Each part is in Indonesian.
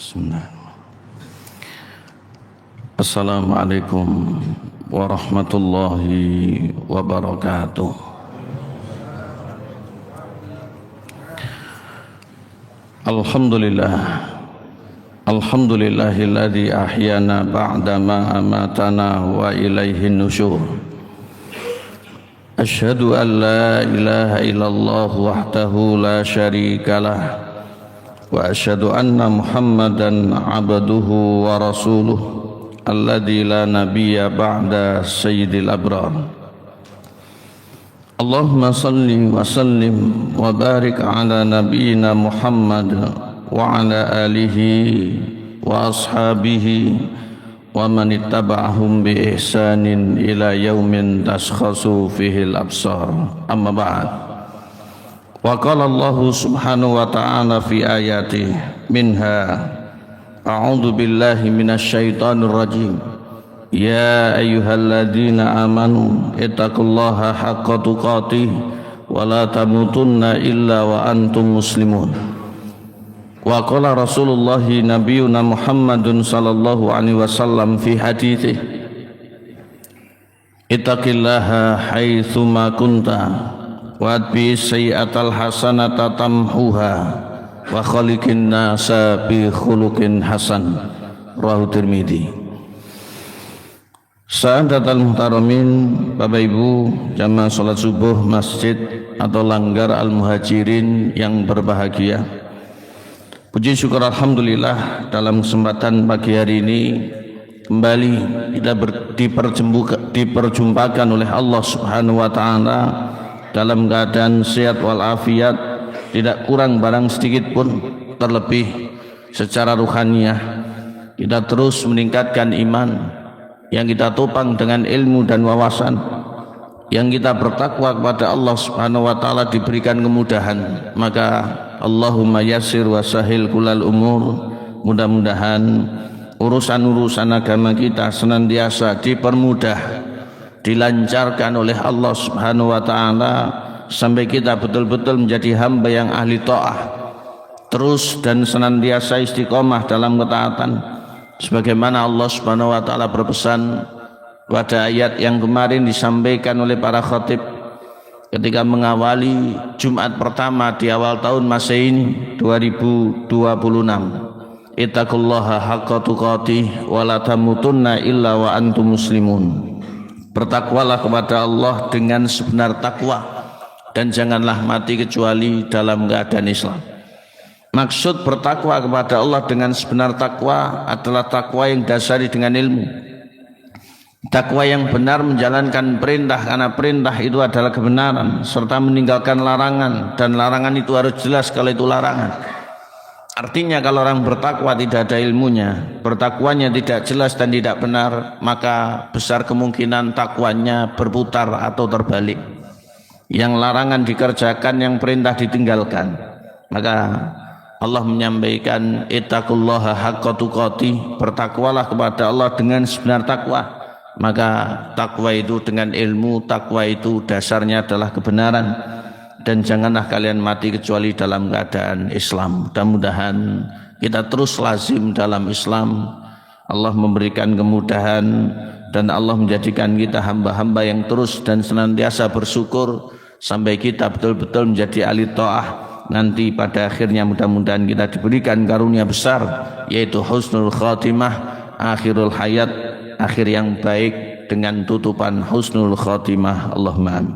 Bismillahirrahmanirrahim. Assalamualaikum warahmatullahi wabarakatuh. Alhamdulillah. Alhamdulillahilladzi ahyana ba'da ma amatana wa ilaihin nusyur. Asyhadu an la ilaha illallah wahdahu la syarikalah wa asyhadu anna Muhammadan abduhu wa rasuluh alladzi la nabiyya ba'da sayyidil abrar. Allahumma salli wa sallim wa barik ala nabiyyina Muhammad wa ala alihi wa ashabihi wa man ittaba'ahum bi ihsanin ila yaumin taskhasu fihi al-absar. Amma ba'd. Wa qala Allah subhanahu wa ta'ala fi ayati minha a'udzu billahi minasy syaithanir rajim. Ya ayyuhalladzina amanu ittaqullaha haqqa tuqatih wa la tamutunna illa wa antum muslimun. Wa qala Rasulullah nabiyuna Muhammadun sallallahu alaihi wasallam fi haditsih ittaqillaha haitsu ma kunta wa atbi sayyi'atal hasanata tamhuha wa khaliqin nasa bi khuluqin hasan. Rawahu Tirmidzi. Sa'adatul muhtaramin, Bapak Ibu jamaah salat subuh masjid atau langgar al-muhajirin yang berbahagia. Puji syukur alhamdulillah dalam kesempatan pagi hari ini kembali kita diperjumpakan oleh Allah Subhanahu wa taala dalam keadaan sehat walafiat, tidak kurang barang sedikit pun, terlebih secara ruhaniyah kita terus meningkatkan iman yang kita topang dengan ilmu dan wawasan, yang kita bertakwa kepada Allah Subhanahu wa taala diberikan kemudahan. Maka Allahumma yassir wa sahil kullal umur, mudah-mudahan urusan-urusan agama kita senantiasa dipermudah, dilancarkan oleh Allah Subhanahu wa taala sampai kita betul-betul menjadi hamba yang ahli taat, terus dan senantiasa istiqomah dalam ketaatan sebagaimana Allah Subhanahu wa taala berpesan pada ayat yang kemarin disampaikan oleh para khatib ketika mengawali Jumat pertama di awal tahun Masehi 2026. Ittaqullaha haqqa tuqatih wa la tamutunna illa wa antum muslimun. Bertakwalah kepada Allah dengan sebenar takwa dan janganlah mati kecuali dalam keadaan Islam. Maksud bertakwa kepada Allah dengan sebenar takwa adalah takwa yang dasari dengan ilmu. Takwa yang benar menjalankan perintah karena perintah itu adalah kebenaran, serta meninggalkan larangan, dan larangan itu harus jelas kalau itu larangan. Artinya kalau orang bertakwa tidak ada ilmunya, bertakwanya tidak jelas dan tidak benar, maka besar kemungkinan takwanya berputar atau terbalik. Yang larangan dikerjakan, yang perintah ditinggalkan. Maka Allah menyampaikan ittaqullaha haqqa tuqatih, bertakwalah kepada Allah dengan sebenar takwa. Maka takwa itu dengan ilmu, takwa itu dasarnya adalah kebenaran, dan janganlah kalian mati kecuali dalam keadaan Islam. Mudah-mudahan kita terus lazim dalam Islam. Allah memberikan kemudahan dan Allah menjadikan kita hamba-hamba yang terus dan senantiasa bersyukur sampai kita betul-betul menjadi ahli taat. Nanti pada akhirnya mudah-mudahan kita diberikan karunia besar, yaitu husnul khatimah, akhirul hayat, akhir yang baik dengan tutupan husnul khatimah. Allahumma amin.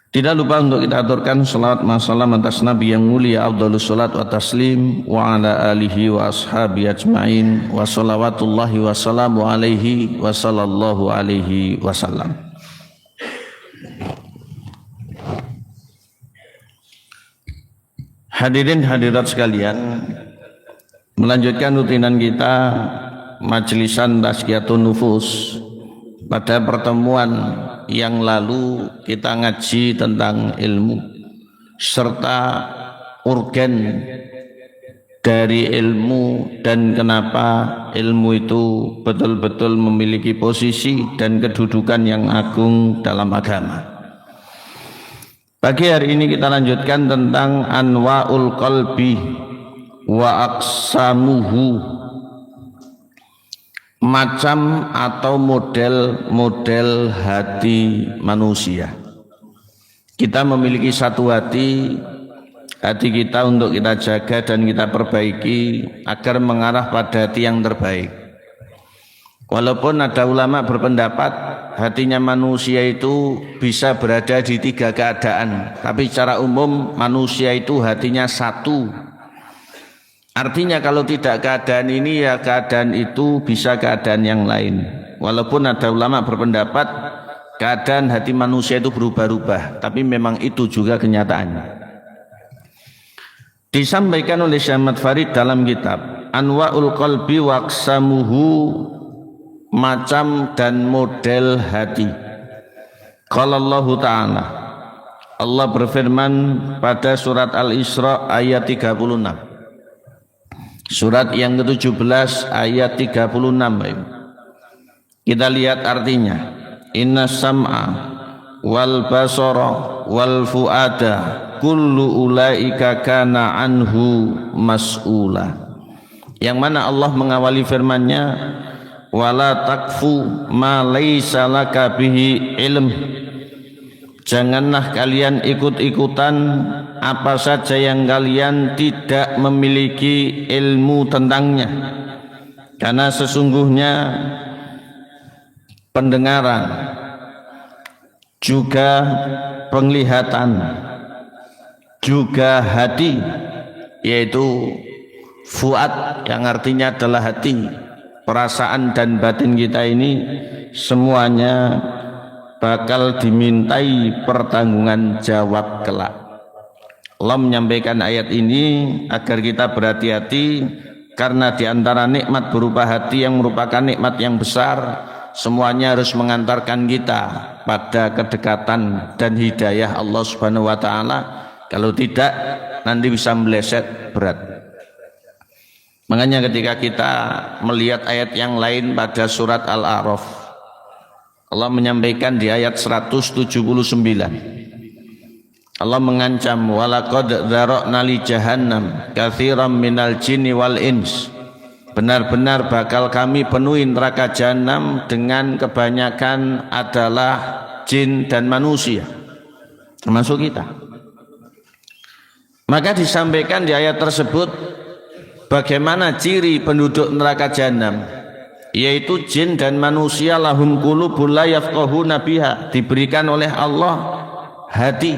Tidak lupa untuk kita aturkan salawat masalam atas Nabi yang mulia afdhalus salat wa taslim wa ala alihi wa ashabi ajma'in wa salawatullahi wa salamu alaihi wa sallallahu alaihi wasallam. Hadirin hadirat sekalian, melanjutkan rutinan kita majlisan tazkiyatun nufus. Pada pertemuan yang lalu kita ngaji tentang ilmu serta urgen dari ilmu dan kenapa ilmu itu betul-betul memiliki posisi dan kedudukan yang agung dalam agama. Pagi hari ini kita lanjutkan tentang anwa'ul qalbi wa aqsamuhu, macam atau model-model hati manusia. Kita memiliki satu hati kita untuk kita jaga dan kita perbaiki agar mengarah pada hati yang terbaik. Walaupun ada ulama berpendapat hatinya manusia itu bisa berada di 3 keadaan, tapi secara umum manusia itu hatinya satu. Artinya kalau tidak keadaan ini ya keadaan itu bisa keadaan yang lain. Walaupun ada ulama berpendapat keadaan hati manusia itu berubah-ubah, tapi memang itu juga kenyataannya. Disampaikan oleh Syekh Ahmad Farid dalam kitab Anwa'ul Qalbi wa Aqsamuhu, macam dan model hati. Qala Allah Ta'ala, Allah berfirman pada surat Al-Isra ayat 36. Surat yang ke-17 ayat 36. Kita lihat artinya. Inna sam'a wal basara wal fuada kullu ulaika kana anhu mas'ula. Yang mana Allah mengawali firman-Nya, wala takfu ma laisa laka bihi ilm. Janganlah kalian ikut-ikutan apa saja yang kalian tidak memiliki ilmu tentangnya, karena sesungguhnya pendengaran juga penglihatan juga hati, yaitu fuad yang artinya adalah hati, perasaan dan batin kita ini semuanya bakal dimintai pertanggungan jawab kelak. Allah menyampaikan ayat ini agar kita berhati-hati, karena di antara nikmat berupa hati yang merupakan nikmat yang besar, semuanya harus mengantarkan kita pada kedekatan dan hidayah Allah Subhanahu wa taala. Kalau tidak, nanti bisa meleset berat. Makanya ketika kita melihat ayat yang lain pada surat Al-A'raf, Allah menyampaikan di ayat 179. Allah mengancam, walaqad dzara'na li jahannam katsiran minal jinni wal ins. Benar-benar bakal kami penuhi neraka jahanam dengan kebanyakan adalah jin dan manusia, termasuk kita. Maka disampaikan di ayat tersebut bagaimana ciri penduduk neraka jahanam, yaitu jin dan manusia lahum qulubun la yafqahuna biha, diberikan oleh Allah hati,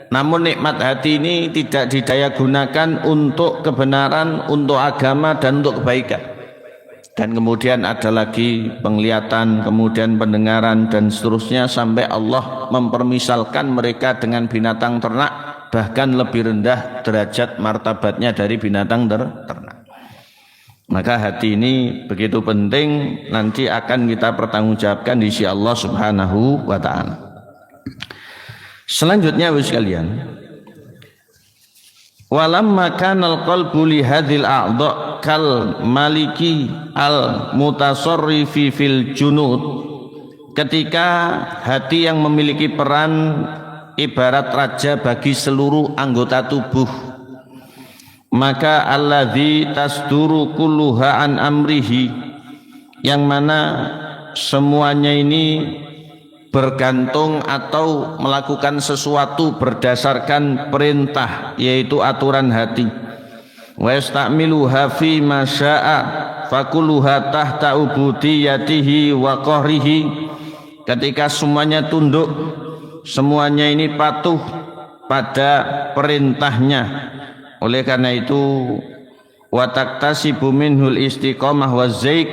namun nikmat hati ini tidak didaya gunakan untuk kebenaran, untuk agama dan untuk kebaikan. Dan kemudian ada lagi penglihatan, kemudian pendengaran dan seterusnya, sampai Allah mempermisalkan mereka dengan binatang ternak, bahkan lebih rendah derajat martabatnya dari binatang ternak. Maka hati ini begitu penting, nanti akan kita pertanggungjawabkan di sisi Allah Subhanahu wa taala. Selanjutnya wis kalian, walamma kanal qalbu li hadhil a'dha kal maliki al mutasarrifi fil junud, ketika hati yang memiliki peran ibarat raja bagi seluruh anggota tubuh, maka alladzi tasduru kulluha an amrihi, yang mana semuanya ini bergantung atau melakukan sesuatu berdasarkan perintah, yaitu aturan hati. Wa yasta'miluha fi ma syaa fakulluha tahta ubudiyatihi wa qahrihi. Ketika semuanya tunduk, semuanya ini patuh pada perintahnya. Oleh karena itu, wa taktasibu minhul istiqamah wa zaik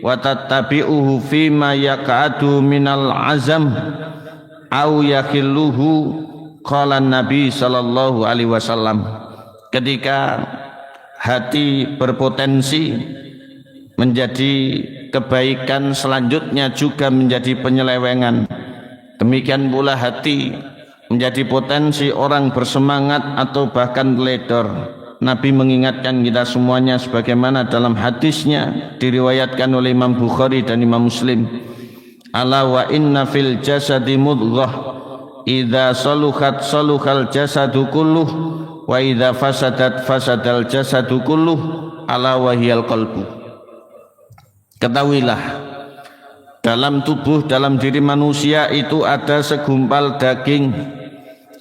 wa tattabi'uhu fima yaqa'adu minal azam au yakhilluhu, qala Nabi sallallahu alaihi wasallam. Ketika hati berpotensi menjadi kebaikan, selanjutnya juga menjadi penyelewengan. Demikian pula hati menjadi potensi orang bersemangat atau bahkan teledor. Nabi mengingatkan kita semuanya sebagaimana dalam hadisnya diriwayatkan oleh Imam Bukhari dan Imam Muslim, ala wa inna fil jasadi mudghah idza saluhat saluhal jasadu kulluh wa idza fasadat fasadal jasadu kulluh ala wahiyal qalbu. Ketahuilah, dalam tubuh, dalam diri manusia itu ada segumpal daging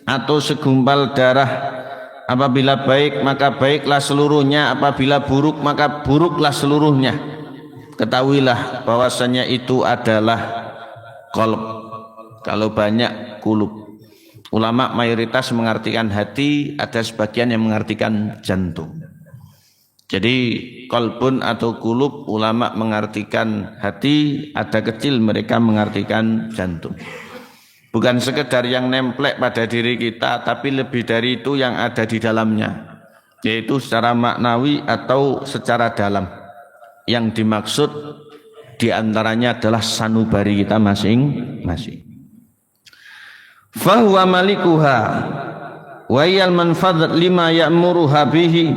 atau segumpal darah. Apabila baik maka baiklah seluruhnya, apabila buruk maka buruklah seluruhnya. Ketahuilah bahwasanya itu adalah qalb. Kalau banyak kulub. Ulama mayoritas mengartikan hati, ada sebagian yang mengartikan jantung. Jadi qalbun atau kulub, ulama mengartikan hati, ada kecil mereka mengartikan jantung. Bukan sekedar yang nemplek pada diri kita, tapi lebih dari itu yang ada di dalamnya, yaitu secara maknawi atau secara dalam. Yang dimaksud diantaranya adalah sanubari kita masing-masing. Fahuwa malikuha wa yal manfadat lima ya'muruha bihi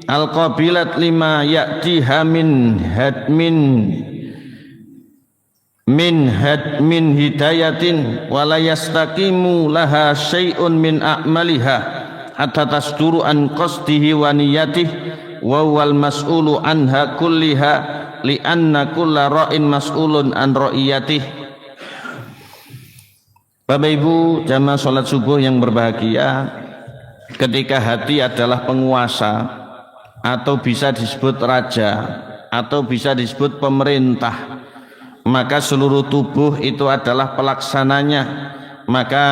al-qabilat lima ya'tiha min hidayatin wa la yastaqimu laha syai'un min a'maliha hatta tasduru an qasdihi wa niyatihi wa wal mas'ulu anha kulliha li anna kulla ra'in mas'ulun an ra'iyatihi. Bapak Ibu jamaah salat subuh yang berbahagia, ketika hati adalah penguasa atau bisa disebut raja atau bisa disebut pemerintah, maka seluruh tubuh itu adalah pelaksananya. Maka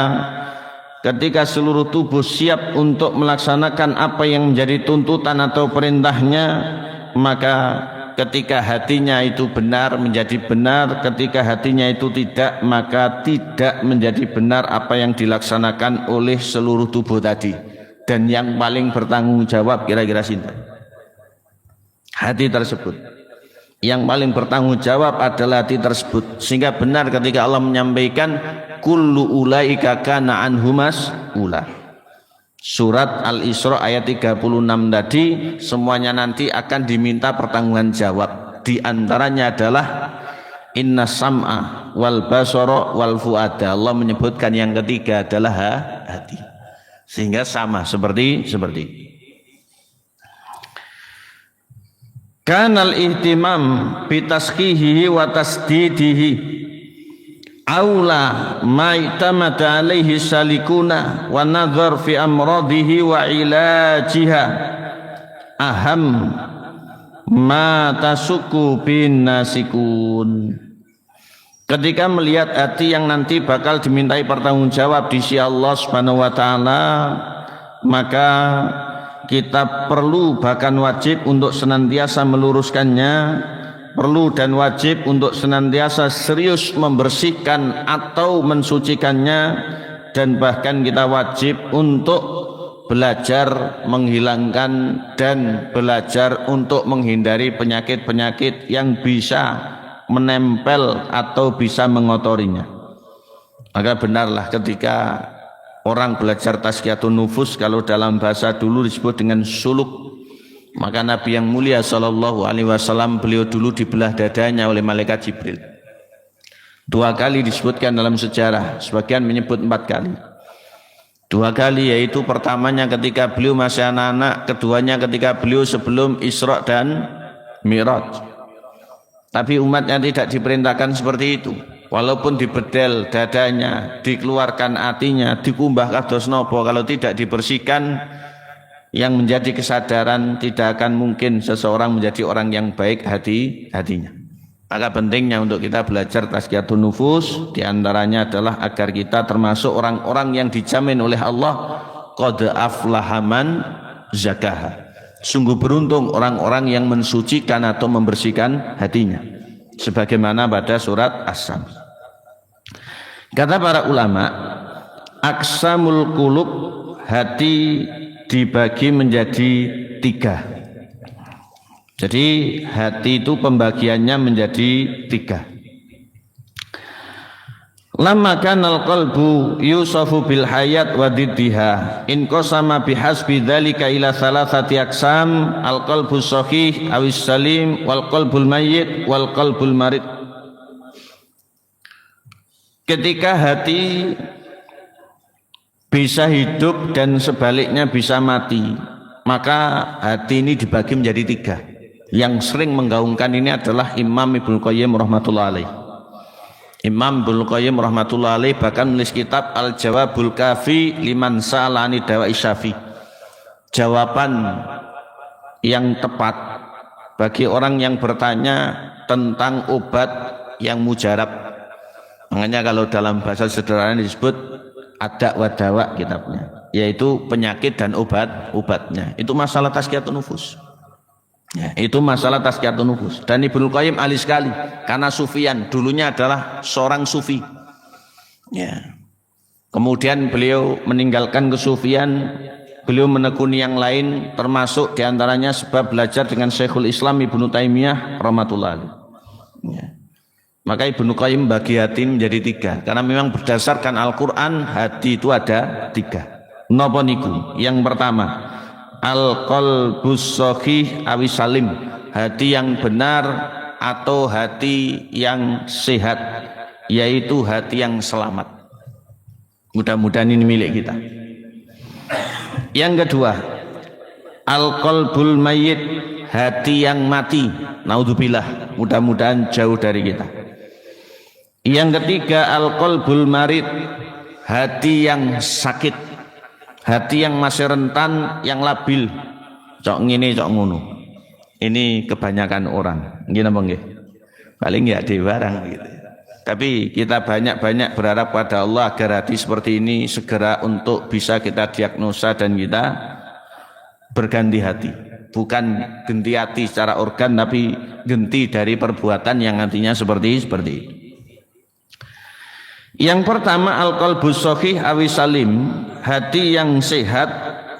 ketika seluruh tubuh siap untuk melaksanakan apa yang menjadi tuntutan atau perintahnya, maka ketika hatinya itu benar menjadi benar, ketika hatinya itu tidak, maka tidak menjadi benar apa yang dilaksanakan oleh seluruh tubuh tadi. Dan yang paling bertanggung jawab kira-kira sinten? Hati tersebut. Yang paling bertanggung jawab adalah hati tersebut. Sehingga benar ketika Allah menyampaikan kullu ulaika kana anhu mas'ula. Surat Al-Isra ayat 36 tadi, semuanya nanti akan diminta pertanggungjawaban jawab. Di antaranya adalah inna sam'a wal basara wal fuada. Allah menyebutkan yang ketiga adalah hati. Sehingga sama seperti kanal ihtimam bitaskihihi wa tasdidihi aula maitamada alaihi salikuna wa nadhar fi amradihi wa ilajiha aham ma tasuku bin nasikun. Ketika melihat hati yang nanti bakal dimintai pertanggungjawab di sisi Allah Subhanahu wa taala, maka kita perlu bahkan wajib untuk senantiasa meluruskannya, perlu dan wajib untuk senantiasa serius membersihkan atau mensucikannya, dan bahkan kita wajib untuk belajar menghilangkan dan belajar untuk menghindari penyakit-penyakit yang bisa menempel atau bisa mengotorinya. Maka benarlah ketika orang belajar tazkiyatun nufus, kalau dalam bahasa dulu disebut dengan suluk, maka Nabi yang mulia sallallahu alaihi wasallam, beliau dulu dibelah dadanya oleh malaikat Jibril. 2 kali disebutkan dalam sejarah, sebagian menyebut 4 kali. 2 kali, yaitu pertamanya ketika beliau masih anak-anak, keduanya ketika beliau sebelum Isra dan Mi'raj. Tapi umatnya tidak diperintahkan seperti itu. Walaupun dibedel dadanya, dikeluarkan hatinya, dikumbah kados nopo, kalau tidak dibersihkan, yang menjadi kesadaran tidak akan mungkin seseorang menjadi orang yang baik hatinya. Maka pentingnya untuk kita belajar tazkiyatun nufus, diantaranya adalah agar kita termasuk orang-orang yang dijamin oleh Allah qad aflaha man zakaha. Sungguh beruntung orang-orang yang mensucikan atau membersihkan hatinya, sebagaimana pada surat As-Sam. Kata para ulama, aqsamul qulub, hati dibagi menjadi 3. Jadi hati itu pembagiannya menjadi 3. Lamma kanal qalbu yusafu bil hayat wa diddiha in qasama bihasbi dzalika ila thalathati aqsam al qalbu sahih awis salim wal qalbul mayyit wal qalbul marid. Ketika hati bisa hidup dan sebaliknya bisa mati. Maka hati ini dibagi menjadi 3. Yang sering menggaungkan ini adalah Imam Ibnu Qayyim rahmatullah alaih. Imam Ibnu Qayyim rahmatullah alaih bahkan menulis kitab Al-Jawabul Kafi liman sa'alani dawa'i syafi. Jawaban yang tepat bagi orang yang bertanya tentang obat yang mujarab. Makanya kalau dalam bahasa sederhana disebut ada wadawa kitabnya, yaitu penyakit dan obatnya. Itu masalah tazkiyatun nufus. Ya, itu masalah tazkiyatun nufus. Dan Ibnu Qayyim ahli sekali karena sufian, dulunya adalah seorang sufi. Ya. Kemudian beliau meninggalkan kesufian, beliau menekuni yang lain, termasuk diantaranya sebab belajar dengan Syekhul Islam Ibnu Taimiyah rahmatullah alaih. Ya. Maka Ibnu Qayyim bagi hati menjadi 3 karena memang berdasarkan Al-Quran hati itu ada 3. Napa niku? Yang pertama al-qalbus shahih awi salim, hati yang benar atau hati yang sehat, yaitu hati yang selamat. Mudah-mudahan ini milik kita. Yang kedua al-qalbul mayyit, hati yang mati. Naudzubillah, mudah-mudahan jauh dari kita. Yang ketiga al-qalbul marid, hati yang sakit, hati yang masih rentan, yang labil. Cok ngene cok ngono. Ini kebanyakan orang. Nggih napa nggih? Paling enggak di barang gitu. Tapi kita banyak-banyak berharap pada Allah agar hati seperti ini segera untuk bisa kita diagnosa dan kita berganti hati. Bukan ganti hati secara organ, tapi ganti dari perbuatan yang nantinya seperti itu. Yang pertama al-qalbus shahih awi salim, hati yang sehat,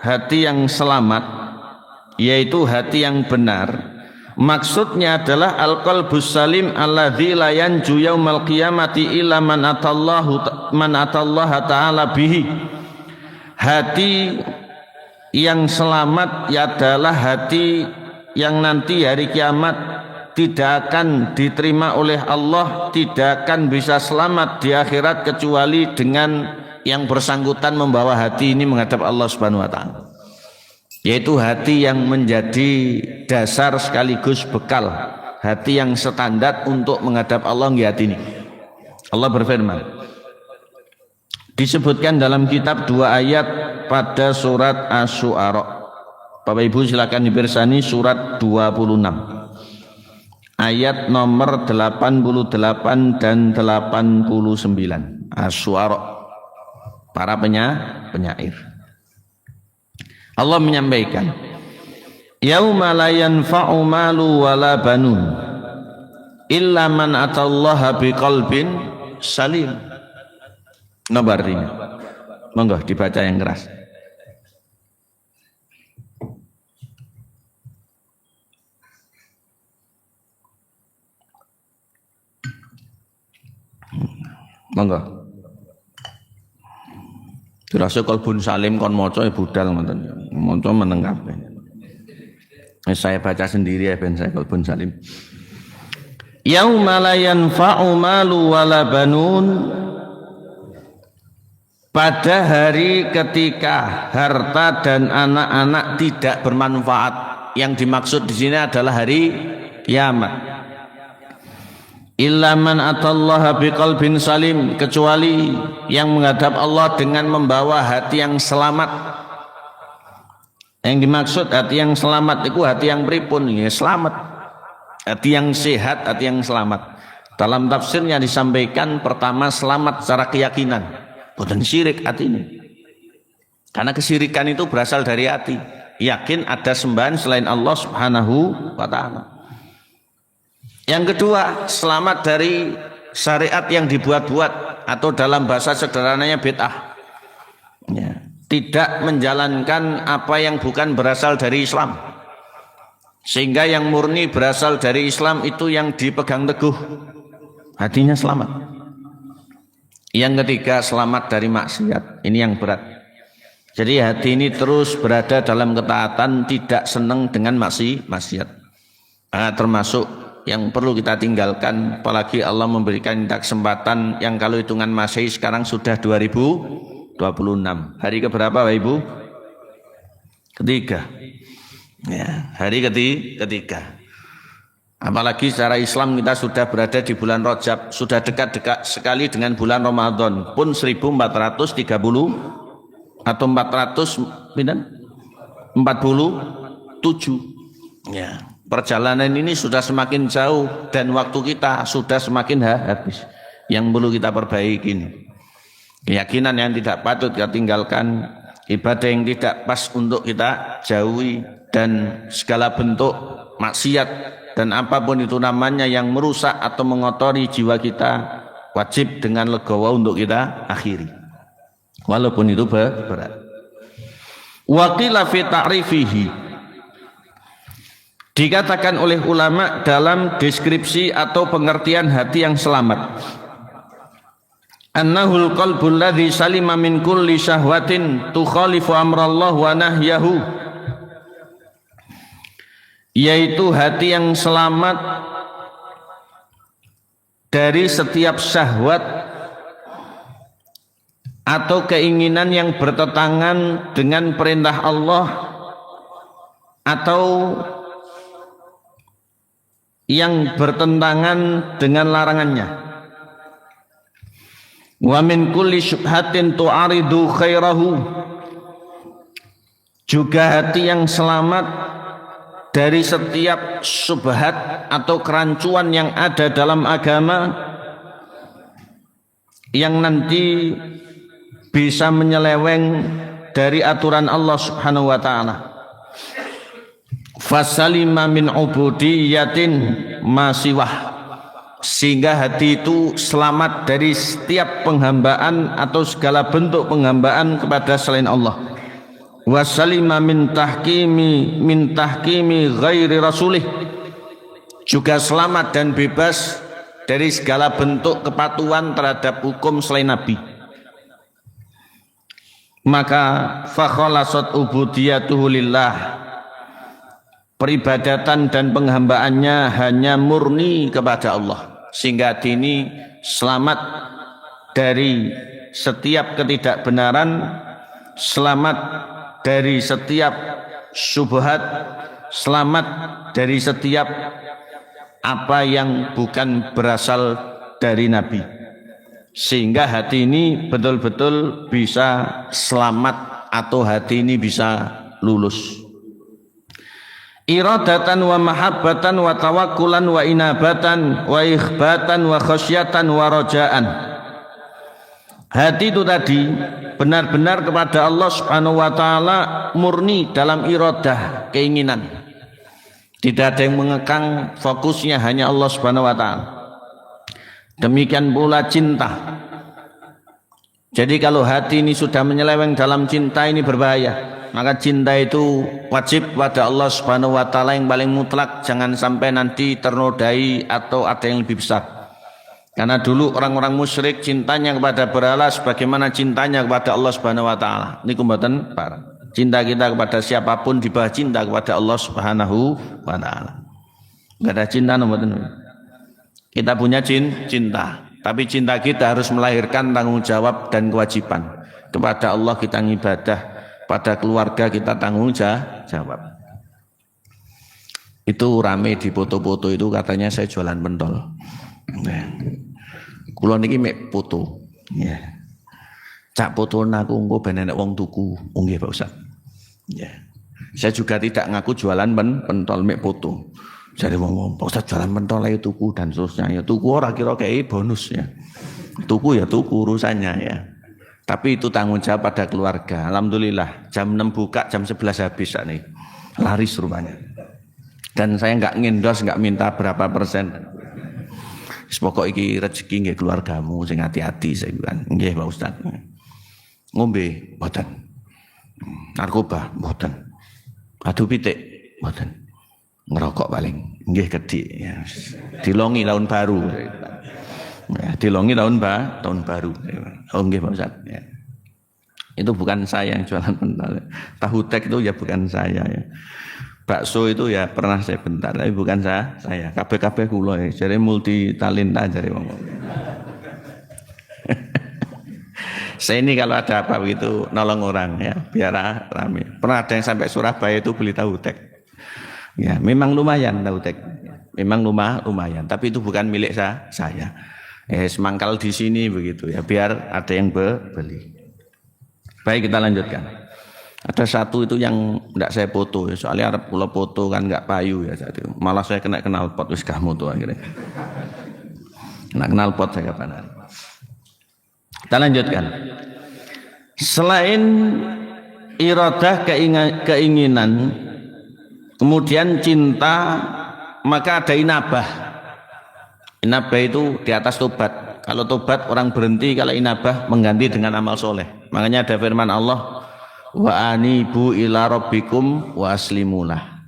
hati yang selamat, yaitu hati yang benar. Maksudnya adalah al-qalbus salim alladzi la yanju yaumal qiyamati illa man atallaha ta'ala bihi. Hati yang selamat adalah hati yang nanti hari kiamat tidak akan diterima oleh Allah, tidak akan bisa selamat di akhirat kecuali dengan yang bersangkutan membawa hati ini menghadap Allah Subhanahu wa taala. Yaitu hati yang menjadi dasar sekaligus bekal, hati yang standar untuk menghadap Allah di hati ini. Allah berfirman, disebutkan dalam kitab 2 ayat pada surat Asy-Syu'ara. Bapak Ibu silakan dipirsani surat 26. Ayat nomor 88 dan 89. Asy-Syu'ara. Para penyair. Allah menyampaikan, yauma la yanfa'u malu wala banun illa man atallaha biqalbin salim. Napa artinya? Monggo dibaca yang keras. Monggo. Dirasa kalbun salim kon maca budal ngoten. Maca meneng kabeh. Saya baca sendiri ya ben saya kalbun salim. Yauma la yanfa'u malu wala banun, pada hari ketika harta dan anak-anak tidak bermanfaat. Yang dimaksud di sini adalah hari kiamat. Illa man atallaha biqalbin salim, kecuali yang menghadap Allah dengan membawa hati yang selamat. Yang dimaksud hati yang selamat itu hati yang pripun? Ya selamat. Hati yang sehat, hati yang selamat. Dalam tafsirnya disampaikan pertama selamat secara keyakinan. Bukan syirik hati ini. Karena kesyirikan itu berasal dari hati. Yakin ada sembahan selain Allah Subhanahu wa taala. Yang kedua, selamat dari syariat yang dibuat-buat atau dalam bahasa sederhananya bid'ah. Ya, tidak menjalankan apa yang bukan berasal dari Islam. Sehingga yang murni berasal dari Islam itu yang dipegang teguh. Hatinya selamat. Yang ketiga, selamat dari maksiat. Ini yang berat. Jadi hati ini terus berada dalam ketaatan, tidak senang dengan maksiat. Termasuk yang perlu kita tinggalkan, apalagi Allah memberikan kita kesempatan yang kalau hitungan Masehi sekarang sudah 2020. 26. Hari keberapa Bapak Ibu? Ketiga. Ya, hari ketiga. Apalagi secara Islam kita sudah berada di bulan Rajab, sudah dekat-dekat sekali dengan bulan Ramadan, pun 1430 atau 447. Ya, perjalanan ini sudah semakin jauh dan waktu kita sudah semakin habis. Yang perlu kita perbaiki ini. Keyakinan yang tidak patut kita tinggalkan, ibadah yang tidak pas untuk kita jauhi, dan segala bentuk maksiat dan apapun itu namanya yang merusak atau mengotori jiwa kita, wajib dengan legowo untuk kita akhiri. Walaupun itu berat. Wa qila fi ta'rifihi, dikatakan oleh ulama dalam deskripsi atau pengertian hati yang selamat, annahul qalbul ladzi salima min kulli syahwatin tukhalifu amrallah wa nahyahu, yaitu hati yang selamat dari setiap syahwat atau keinginan yang bertentangan dengan perintah Allah atau yang bertentangan dengan larangannya. Wa min kulli syubhatin tu'aridu khairahu, juga hati yang selamat dari setiap syubhat atau kerancuan yang ada dalam agama yang nanti bisa menyeleweng dari aturan Allah Subhanahu wa taala. Fasalima min ubudiyatin masiwah, sehingga hati itu selamat dari setiap penghambaan atau segala bentuk penghambaan kepada selain Allah. Wasalima min tahkimi ghairi rasulih, juga selamat dan bebas dari segala bentuk kepatuhan terhadap hukum selain Nabi. Maka fakhalasat ubudiyatuhu lillah, peribadatan dan penghambaannya hanya murni kepada Allah, sehingga ini selamat dari setiap ketidakbenaran, selamat dari setiap syubhat, selamat dari setiap apa yang bukan berasal dari Nabi, sehingga hati ini betul-betul bisa selamat atau hati ini bisa lulus. Iradatan wa mahabbatan wa tawakkulan wa inabatan wa ikhbatan wa khasyatan wa rajaan. Hati itu tadi benar-benar kepada Allah Subhanahu wa taala, murni dalam iradah, keinginan. Tidak ada yang mengekang, fokusnya hanya Allah Subhanahu wa taala. Demikian pula cinta. Jadi kalau hati ini sudah menyeleweng dalam cinta, ini berbahaya. Maka cinta itu wajib pada Allah Subhanahu wa taala yang paling mutlak, jangan sampai nanti ternodai atau ada yang lebih besar. Karena dulu orang-orang musyrik cintanya kepada berhala sebagaimana cintanya kepada Allah Subhanahu wa taala. Niku mboten parah. Cinta kita kepada siapapun di bawah cinta kepada Allah Subhanahu wa taala. Enggak ada cinta mboten. Kita punya cinta, tapi cinta kita harus melahirkan tanggung jawab dan kewajiban. Kepada Allah kita ngibadah, pada keluarga kita tanggung jawab. Itu rame di foto-foto itu, katanya saya jualan pentol. Kula niki mek foto. Ya. Cak foto aku engko ben enek wong tuku. Nggih Pak Ustaz. Ya. Saya juga tidak ngaku jualan pentol, mek foto. Jadi wong Pak Ustaz jualan pentol ae tuku dan seterusnya. Ya tuku ora kira kayak bonus ya. Tuku ya tuku urusannya ya. Tapi itu tanggung jawab pada keluarga. Alhamdulillah jam 6 buka, jam 11 habis nih. Laris rupanya. Dan saya enggak ngendos, enggak minta berapa persen. Pokok iki rezeki nggih keluargamu, sing hati-hati saya bilang. Nggih Pak Ustaz. Ngombe mboten. Narkoba mboten. Adu pitik mboten. Ngerokok paling nggih kedik ya. Dilongi tahun baru. Ya, dilongi tahun baru. Oh nggih Pak Ustaz ya. Itu bukan saya yang jualan pentol. Tahu tek itu ya bukan saya ya. Bakso itu ya pernah saya bentar, tapi bukan saya. Kabeh-kabeh kula ya. Jare multi talenta jare wong. Saya ini kalau ada apa begitu nolong orang ya, biar rame. Pernah ada yang sampai Surabaya itu beli tahu tek. Ya, memang lumayan tahu tek. Memang lumayan, tapi itu bukan milik saya. Semangkal di sini begitu ya, biar ada yang beli. Baik, kita lanjutkan. Ada satu itu yang tidak saya foto, soalnya Arab pulau foto kan nggak payu ya, jadi malah saya kena knalpot wis kamu tuh akhirnya. Kena knalpot saya kapan. Kita lanjutkan. Selain iradah keinginan, kemudian cinta, maka ada inabah. Inabah itu di atas tobat. Kalau tobat orang berhenti, kalau inabah mengganti dengan amal soleh. Makanya ada firman Allah, wa anibu ila rabbikum wa aslimulah.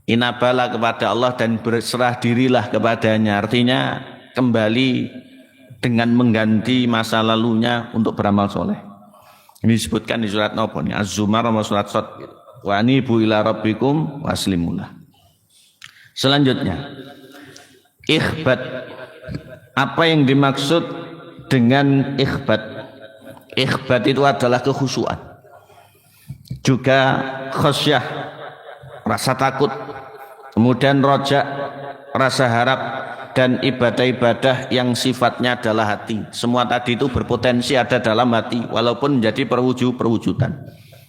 Inabalah kepada Allah dan berserah dirilah kepadanya. Artinya kembali dengan mengganti masa lalunya untuk beramal soleh. Ini disebutkan di surat Nopo nih, Az-Zumar sama surat Sot. Wa anibu ila rabbikum wa aslimulah. Selanjutnya, ikhbat. Apa yang dimaksud dengan ikhbat? Ikhbat itu adalah kekhusyuan, juga khasyah, rasa takut, kemudian roja, rasa harap, dan ibadah-ibadah yang sifatnya adalah hati. Semua tadi itu berpotensi ada dalam hati, walaupun menjadi perwujudan.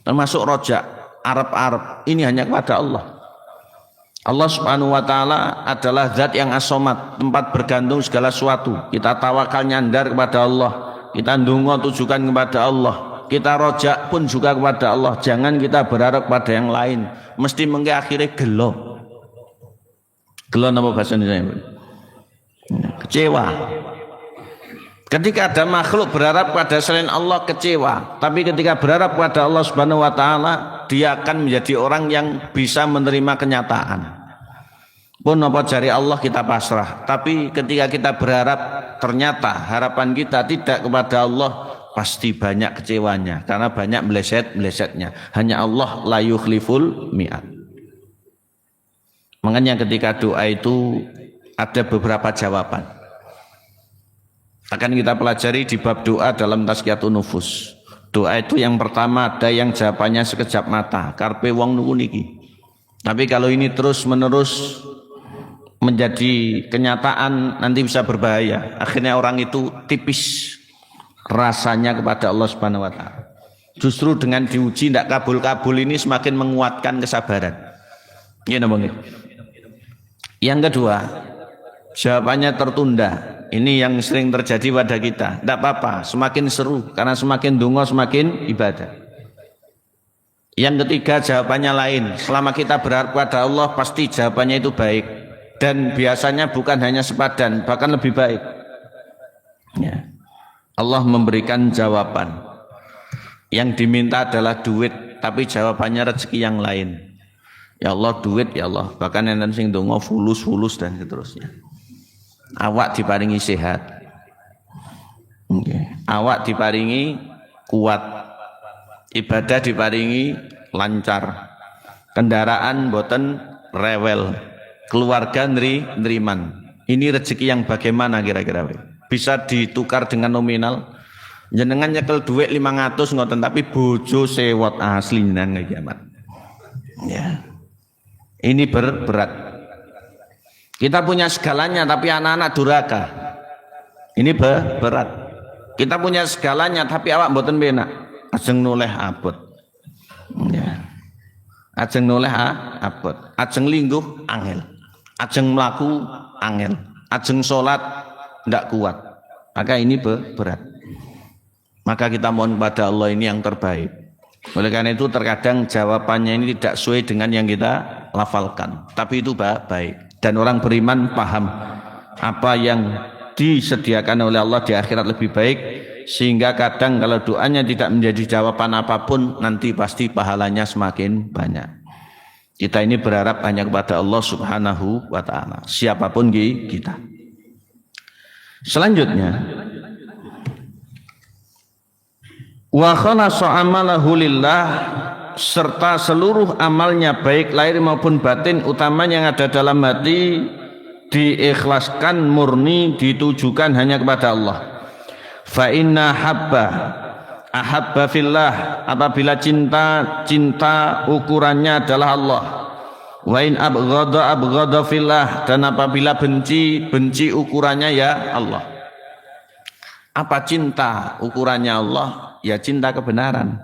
Termasuk roja, arab-arab, ini hanya kepada Allah. Allah subhanahu wa ta'ala adalah zat yang as-somad, tempat bergantung segala sesuatu. Kita tawakal nyandar kepada Allah, kita ndonga tujukan kepada Allah, kita rojak pun juga kepada Allah. Jangan kita berharap pada yang lain, mesti mengke akhirnya gelo. Gelo apa bahasa Indonesia? Kecewa. Ketika ada makhluk berharap pada selain Allah, kecewa. Tapi ketika berharap pada Allah subhanahu wa ta'ala, dia akan menjadi orang yang bisa menerima kenyataan. Pun apa jari Allah kita pasrah. Tapi ketika kita berharap, ternyata harapan kita tidak kepada Allah, pasti banyak kecewanya. Karena banyak meleset-melesetnya. Hanya Allah la yukhliful mi'ad. Makanya ketika doa itu ada beberapa jawaban. Akan kita pelajari di bab doa dalam Tazkiyatun Nufus. Doa itu yang pertama ada yang jawabannya sekejap mata, karpe wong nuku niki. Tapi kalau ini terus menerus menjadi kenyataan, nanti bisa berbahaya. Akhirnya orang itu tipis rasanya kepada Allah Subhanahu wa ta'ala. Justru dengan diuji tidak kabul-kabul ini semakin menguatkan kesabaran. Iya namanya. Yang kedua, jawabannya tertunda. Ini yang sering terjadi pada kita. Tidak apa-apa, semakin seru. Karena semakin donga semakin ibadah. Yang ketiga jawabannya lain. Selama kita berharap pada Allah, pasti jawabannya itu baik. Dan biasanya bukan hanya sepadan, bahkan lebih baik. Ya. Allah memberikan jawaban. Yang diminta adalah duit, tapi jawabannya rezeki yang lain. Ya Allah duit, ya Allah. Bahkan yang sing donga fulus dan seterusnya. Awak diparingi sehat, awak diparingi kuat, ibadah diparingi lancar, kendaraan boten rewel, keluarga neriman. Ini rezeki yang bagaimana kira-kira? Bisa ditukar dengan nominal. Jenengan nyekel duit 500 ngoten, tapi bojo sewot asli nang kiamat. Ya, ini berat. Kita punya segalanya tapi anak-anak durhaka. Ini berat. Kita punya segalanya tapi awak mboten penak. Ajeng noleh abot. Ya. Ajeng noleh abot. Ajeng lingguh angel. Ajeng mlaku angel. Ajeng salat ndak kuat. Maka ini berat. Maka kita mohon kepada Allah ini yang terbaik. Oleh karena itu terkadang jawabannya ini tidak sesuai dengan yang kita lafalkan. Tapi itu baik. Dan orang beriman paham apa yang disediakan oleh Allah di akhirat lebih baik, sehingga kadang kalau doanya tidak menjadi jawaban apapun, nanti pasti pahalanya semakin banyak. Kita ini berharap hanya kepada Allah subhanahu wa ta'ala, siapapun kita. Selanjutnya, wa khalasa amalahu lillah, serta seluruh amalnya baik lahir maupun batin, utamanya yang ada dalam hati, diikhlaskan murni, ditujukan hanya kepada Allah. Fa inna ahabba fillah, apabila cinta ukurannya adalah Allah. Wa in abghada fillah, dan apabila benci ukurannya ya Allah. Apa cinta ukurannya Allah? Ya cinta kebenaran.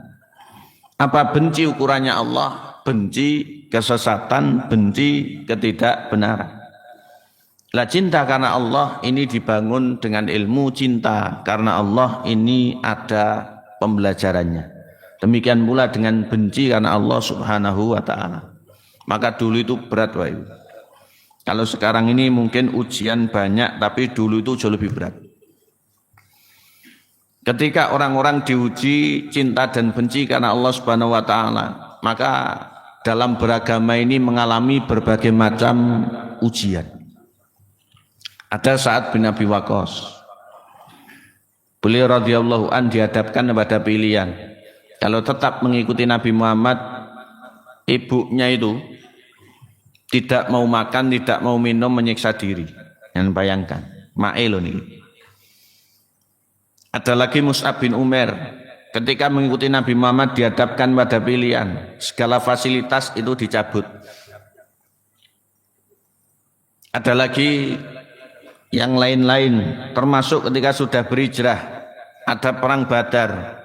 Apa benci ukurannya Allah? Benci kesesatan, benci ketidakbenaran. Lah cinta karena Allah ini dibangun dengan ilmu, cinta karena Allah ini ada pembelajarannya. Demikian pula dengan benci karena Allah Subhanahu wa taala. Maka dulu itu berat, Pak Ibu. Kalau sekarang ini mungkin ujian banyak, tapi dulu itu jauh lebih berat. Ketika orang-orang diuji cinta dan benci karena Allah Subhanahu wa taala, maka dalam beragama ini mengalami berbagai macam ujian. Ada Sa'ad bin Abi Waqqas. Beliau radhiyallahu an dihadapkan kepada pilihan. Kalau tetap mengikuti Nabi Muhammad, ibunya itu tidak mau makan, tidak mau minum, menyiksa diri. Yang bayangkan, Ma'e loh nih. Ada lagi Mus'ab bin Umair. Ketika mengikuti Nabi Muhammad dihadapkan pada pilihan, segala fasilitas itu dicabut. Ada lagi yang lain-lain, termasuk ketika sudah berhijrah, ada perang Badar.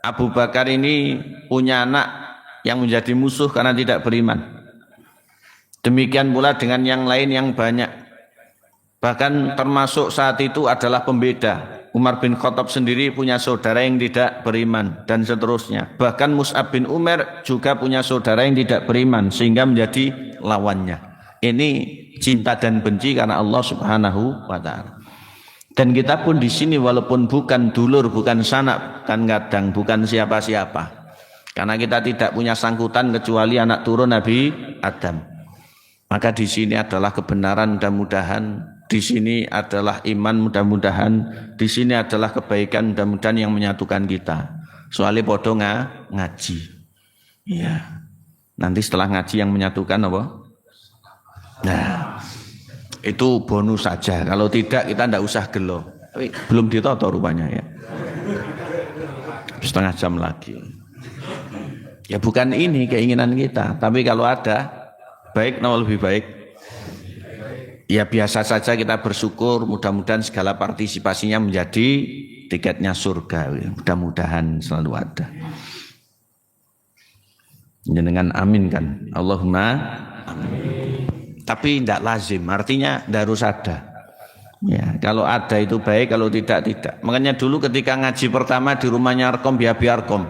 Abu Bakar ini punya anak yang menjadi musuh karena tidak beriman. Demikian pula dengan yang lain yang banyak. Bahkan termasuk saat itu adalah pembeda. Umar bin Khattab sendiri punya saudara yang tidak beriman dan seterusnya. Bahkan Mus'ab bin Umair juga punya saudara yang tidak beriman sehingga menjadi lawannya. Ini cinta dan benci karena Allah Subhanahu wa taala. Dan kita pun di sini walaupun bukan dulur, bukan sanak, kan kadang bukan siapa-siapa. Karena kita tidak punya sangkutan kecuali anak turun Nabi Adam. Maka di sini adalah kebenaran, mudah-mudahan di sini adalah iman, mudah-mudahan di sini adalah kebaikan, mudah-mudahan yang menyatukan kita. Soalnya podo ngaji. Iya. Nanti setelah ngaji yang menyatukan apa? Nah, itu bonus saja. Kalau tidak kita tidak usah gelo. Tapi belum ditoto rupanya ya. Setengah jam lagi. Ya bukan ini keinginan kita. Tapi kalau ada, baik atau lebih baik. Ya biasa saja kita bersyukur. Mudah-mudahan segala partisipasinya menjadi tiketnya surga. Mudah-mudahan selalu ada. Dengan amin kan. Allahumma amin. Tapi tidak lazim, artinya tidak harus ada. Ya, kalau ada itu baik, kalau tidak tidak. Makanya dulu ketika ngaji pertama di rumahnya Arkom bi Abi Arkom,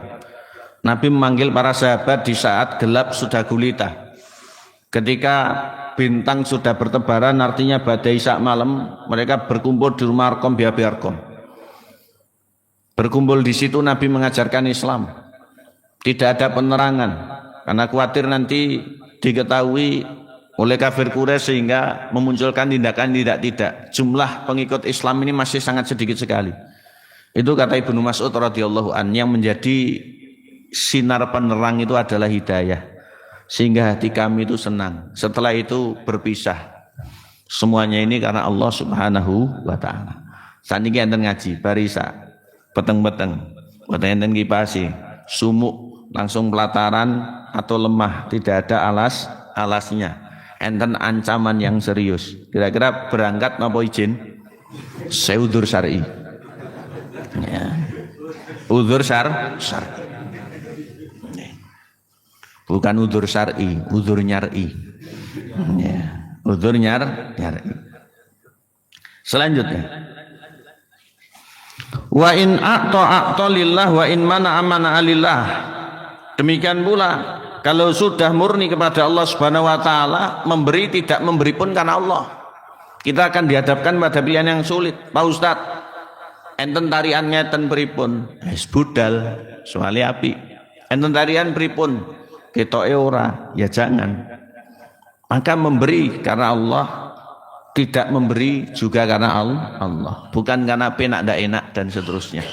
Nabi memanggil para sahabat di saat gelap sudah gulita. Ketika bintang sudah bertebaran, artinya badai isya malam, mereka berkumpul di rumah Arkom bi Abi Arkom. Berkumpul di situ Nabi mengajarkan Islam. Tidak ada penerangan, karena khawatir nanti diketahui oleh kafir Quraisy sehingga memunculkan tindakan tidak. Jumlah pengikut Islam ini masih sangat sedikit sekali. Itu kata Ibnu Mas'ud radhiyallahu an, yang menjadi sinar penerang itu adalah hidayah. Sehingga hati kami itu senang. Setelah itu berpisah. Semuanya ini karena Allah Subhanahu wa taala. Saniki enten ngaji barisa, peteng-peteng, boten enten kipasi, sumuk langsung pelataran atau lemah, tidak ada alasnya. Enten ancaman yang serius. Kira-kira berangkat napa izin? Seudur syar'i. Ya. Udzur syar'i. Bukan udzur syar'i, udzur nyar'i. Ya. Udzur nyar'i. Selanjutnya. Wa in a'ta lillah wa in mana amana alillah. Demikian pula kalau sudah murni kepada Allah Subhanahu wa taala, memberi tidak memberi pun karena Allah. Kita akan dihadapkan pada pilihan yang sulit. Pak Ustaz, enten tarian ngeten pripun? Wis budal, soalnya api. Enten tarian pripun? Ketoke ora, ya jangan. Maka memberi karena Allah, tidak memberi juga karena Allah. Bukan karena penak ndak enak dan seterusnya.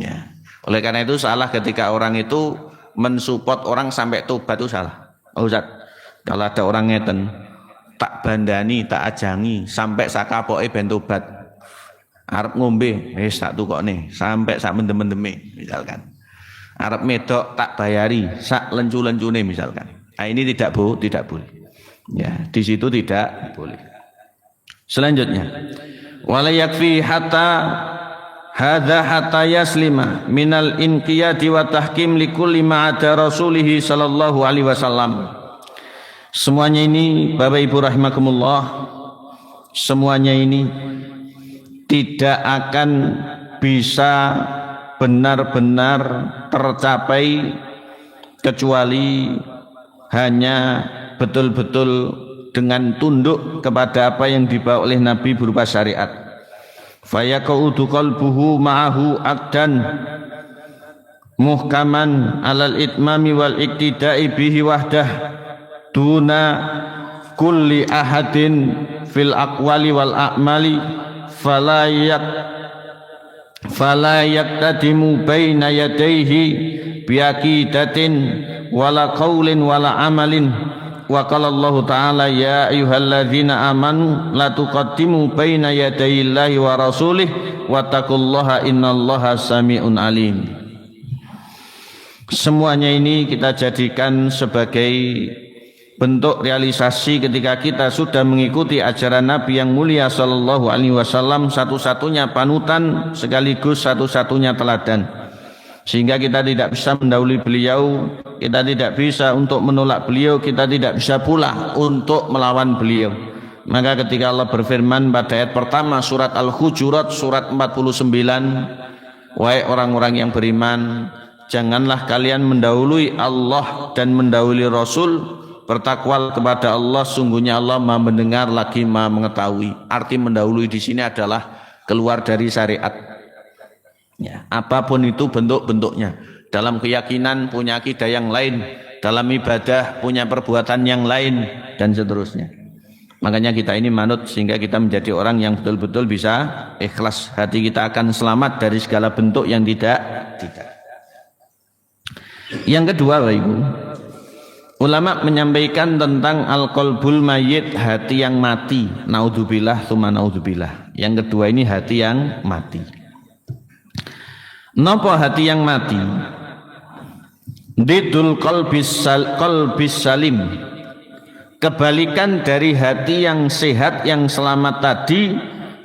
Ya. Oleh karena itu salah ketika orang itu mensupport orang sampai tobat itu salah. Oh Ustaz, kalau ada orang ngeten tak bandani, tak ajangi sampai sakapoke ben tobat. Arep ngombe, wis tak tukokne sampai sak mendem-mendeme misalkan. Arep medok tak bayari sak lencu-lencune misalkan. Nah, ini tidak boleh. Ya, di situ tidak boleh. Selanjutnya, wala yakfi hatta yaslima minal inqiyadi wa tahkim likulli ma'ada rasulih sallallahu alaihi wasallam. Semuanya ini Bapak Ibu rahimakumullah, semuanya ini tidak akan bisa benar-benar tercapai kecuali hanya betul-betul dengan tunduk kepada apa yang dibawa oleh Nabi berupa syariat. Fayaqaudu qalbuhu ma'ahu aqdan muhkaman alal itmami wal iktida'i bihi wahdah duna kulli ahadin fil aqwali wal a'mali fala yaqtadimu baina yadayhi biaqidatin wala qaulin wala amalin. Wa qala Allah Ta'ala ya ayyuhalladzina amanu la tuqaddimu baina yadayillahi wa rasulih wattaqullaha innallaha sami'un alim. Semuanya ini kita jadikan sebagai bentuk realisasi ketika kita sudah mengikuti ajaran Nabi yang mulia sallallahu alaihi wasallam, satu-satunya panutan sekaligus satu-satunya teladan. Sehingga kita tidak bisa mendahului beliau, kita tidak bisa untuk menolak beliau, kita tidak bisa pula untuk melawan beliau. Maka ketika Allah berfirman pada ayat pertama surat Al-Hujurat surat 49, wahai orang-orang yang beriman, janganlah kalian mendahului Allah dan mendahului Rasul, bertakwa kepada Allah, sungguhnya Allah Maha mendengar lagi Maha mengetahui. Arti mendahului di sini adalah keluar dari syariat. Ya, apapun itu bentuk-bentuknya, dalam keyakinan punya akidah yang lain, dalam ibadah punya perbuatan yang lain, dan seterusnya. Makanya kita ini manut sehingga kita menjadi orang yang betul-betul bisa ikhlas. Hati kita akan selamat dari segala bentuk yang tidak. Yang kedua Bapak Ibu, ulama menyampaikan tentang al-qalbul mayyit, hati yang mati. Naudzubillah tsumma naudzubillah. Yang kedua ini hati yang mati. Napa hati yang mati? Didul qalbis salim, kebalikan dari hati yang sehat yang selamat tadi.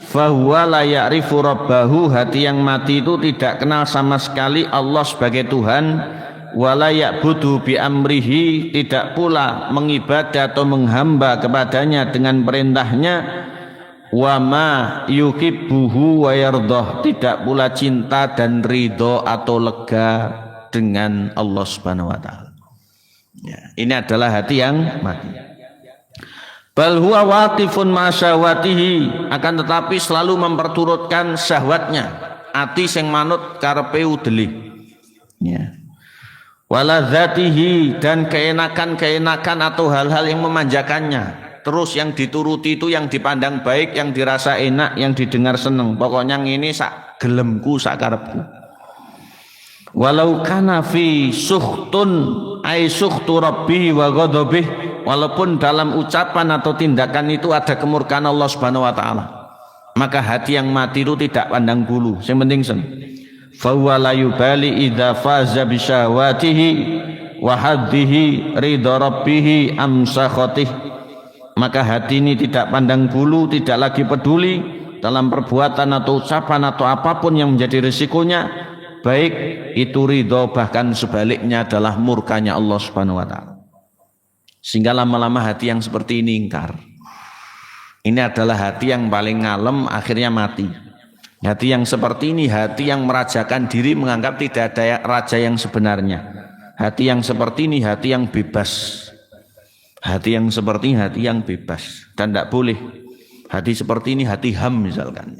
Fahuwa la ya'rifu rabbahu, hati yang mati itu tidak kenal sama sekali Allah sebagai Tuhan. Wala ya'budu bi amrihi, tidak pula mengibadah atau menghamba kepadanya dengan perintahnya. Wa ma yuhibbuhu wa yardah, tidak pula cinta dan ridho atau lega dengan Allah Subhanahu wa taala. Ya, ini adalah hati yang mati. Bal huwa waqifun ma syahwatihi, akan tetapi selalu memperturutkan syahwatnya. Ati sing manut karepe udeli. Ya. Waladzatihi, dan keenakan-keenakan atau hal-hal yang memanjakannya. Terus yang dituruti itu yang dipandang baik, yang dirasa enak, yang didengar seneng. Pokoknya ini sak gelemku, sak karepku. Walau kana fi sukhtun ay sukhtu rabbih wa ghadabih, walaupun dalam ucapan atau tindakan itu ada kemurkaan Allah Subhanahu wa taala, maka hati yang mati itu tidak pandang bulu, yang penting sen. Fa huwa la yubali idza faza bi syahwatihi wa haddihi ridha rabbih am sakhatih. Maka hati ini tidak pandang bulu, tidak lagi peduli dalam perbuatan atau ucapan atau apapun yang menjadi risikonya, baik itu ridho bahkan sebaliknya adalah murkanya Allah Subhanahu wa taala. Sehingga lama-lama hati yang seperti ini ingkar. Ini adalah hati yang paling ngalem, akhirnya mati. Hati yang seperti ini, hati yang merajakan diri, menganggap tidak ada raja yang sebenarnya. Hati yang seperti ini, hati yang bebas. Hati yang seperti ini, hati yang bebas. Dan tidak boleh hati seperti ini, hati ham misalkan.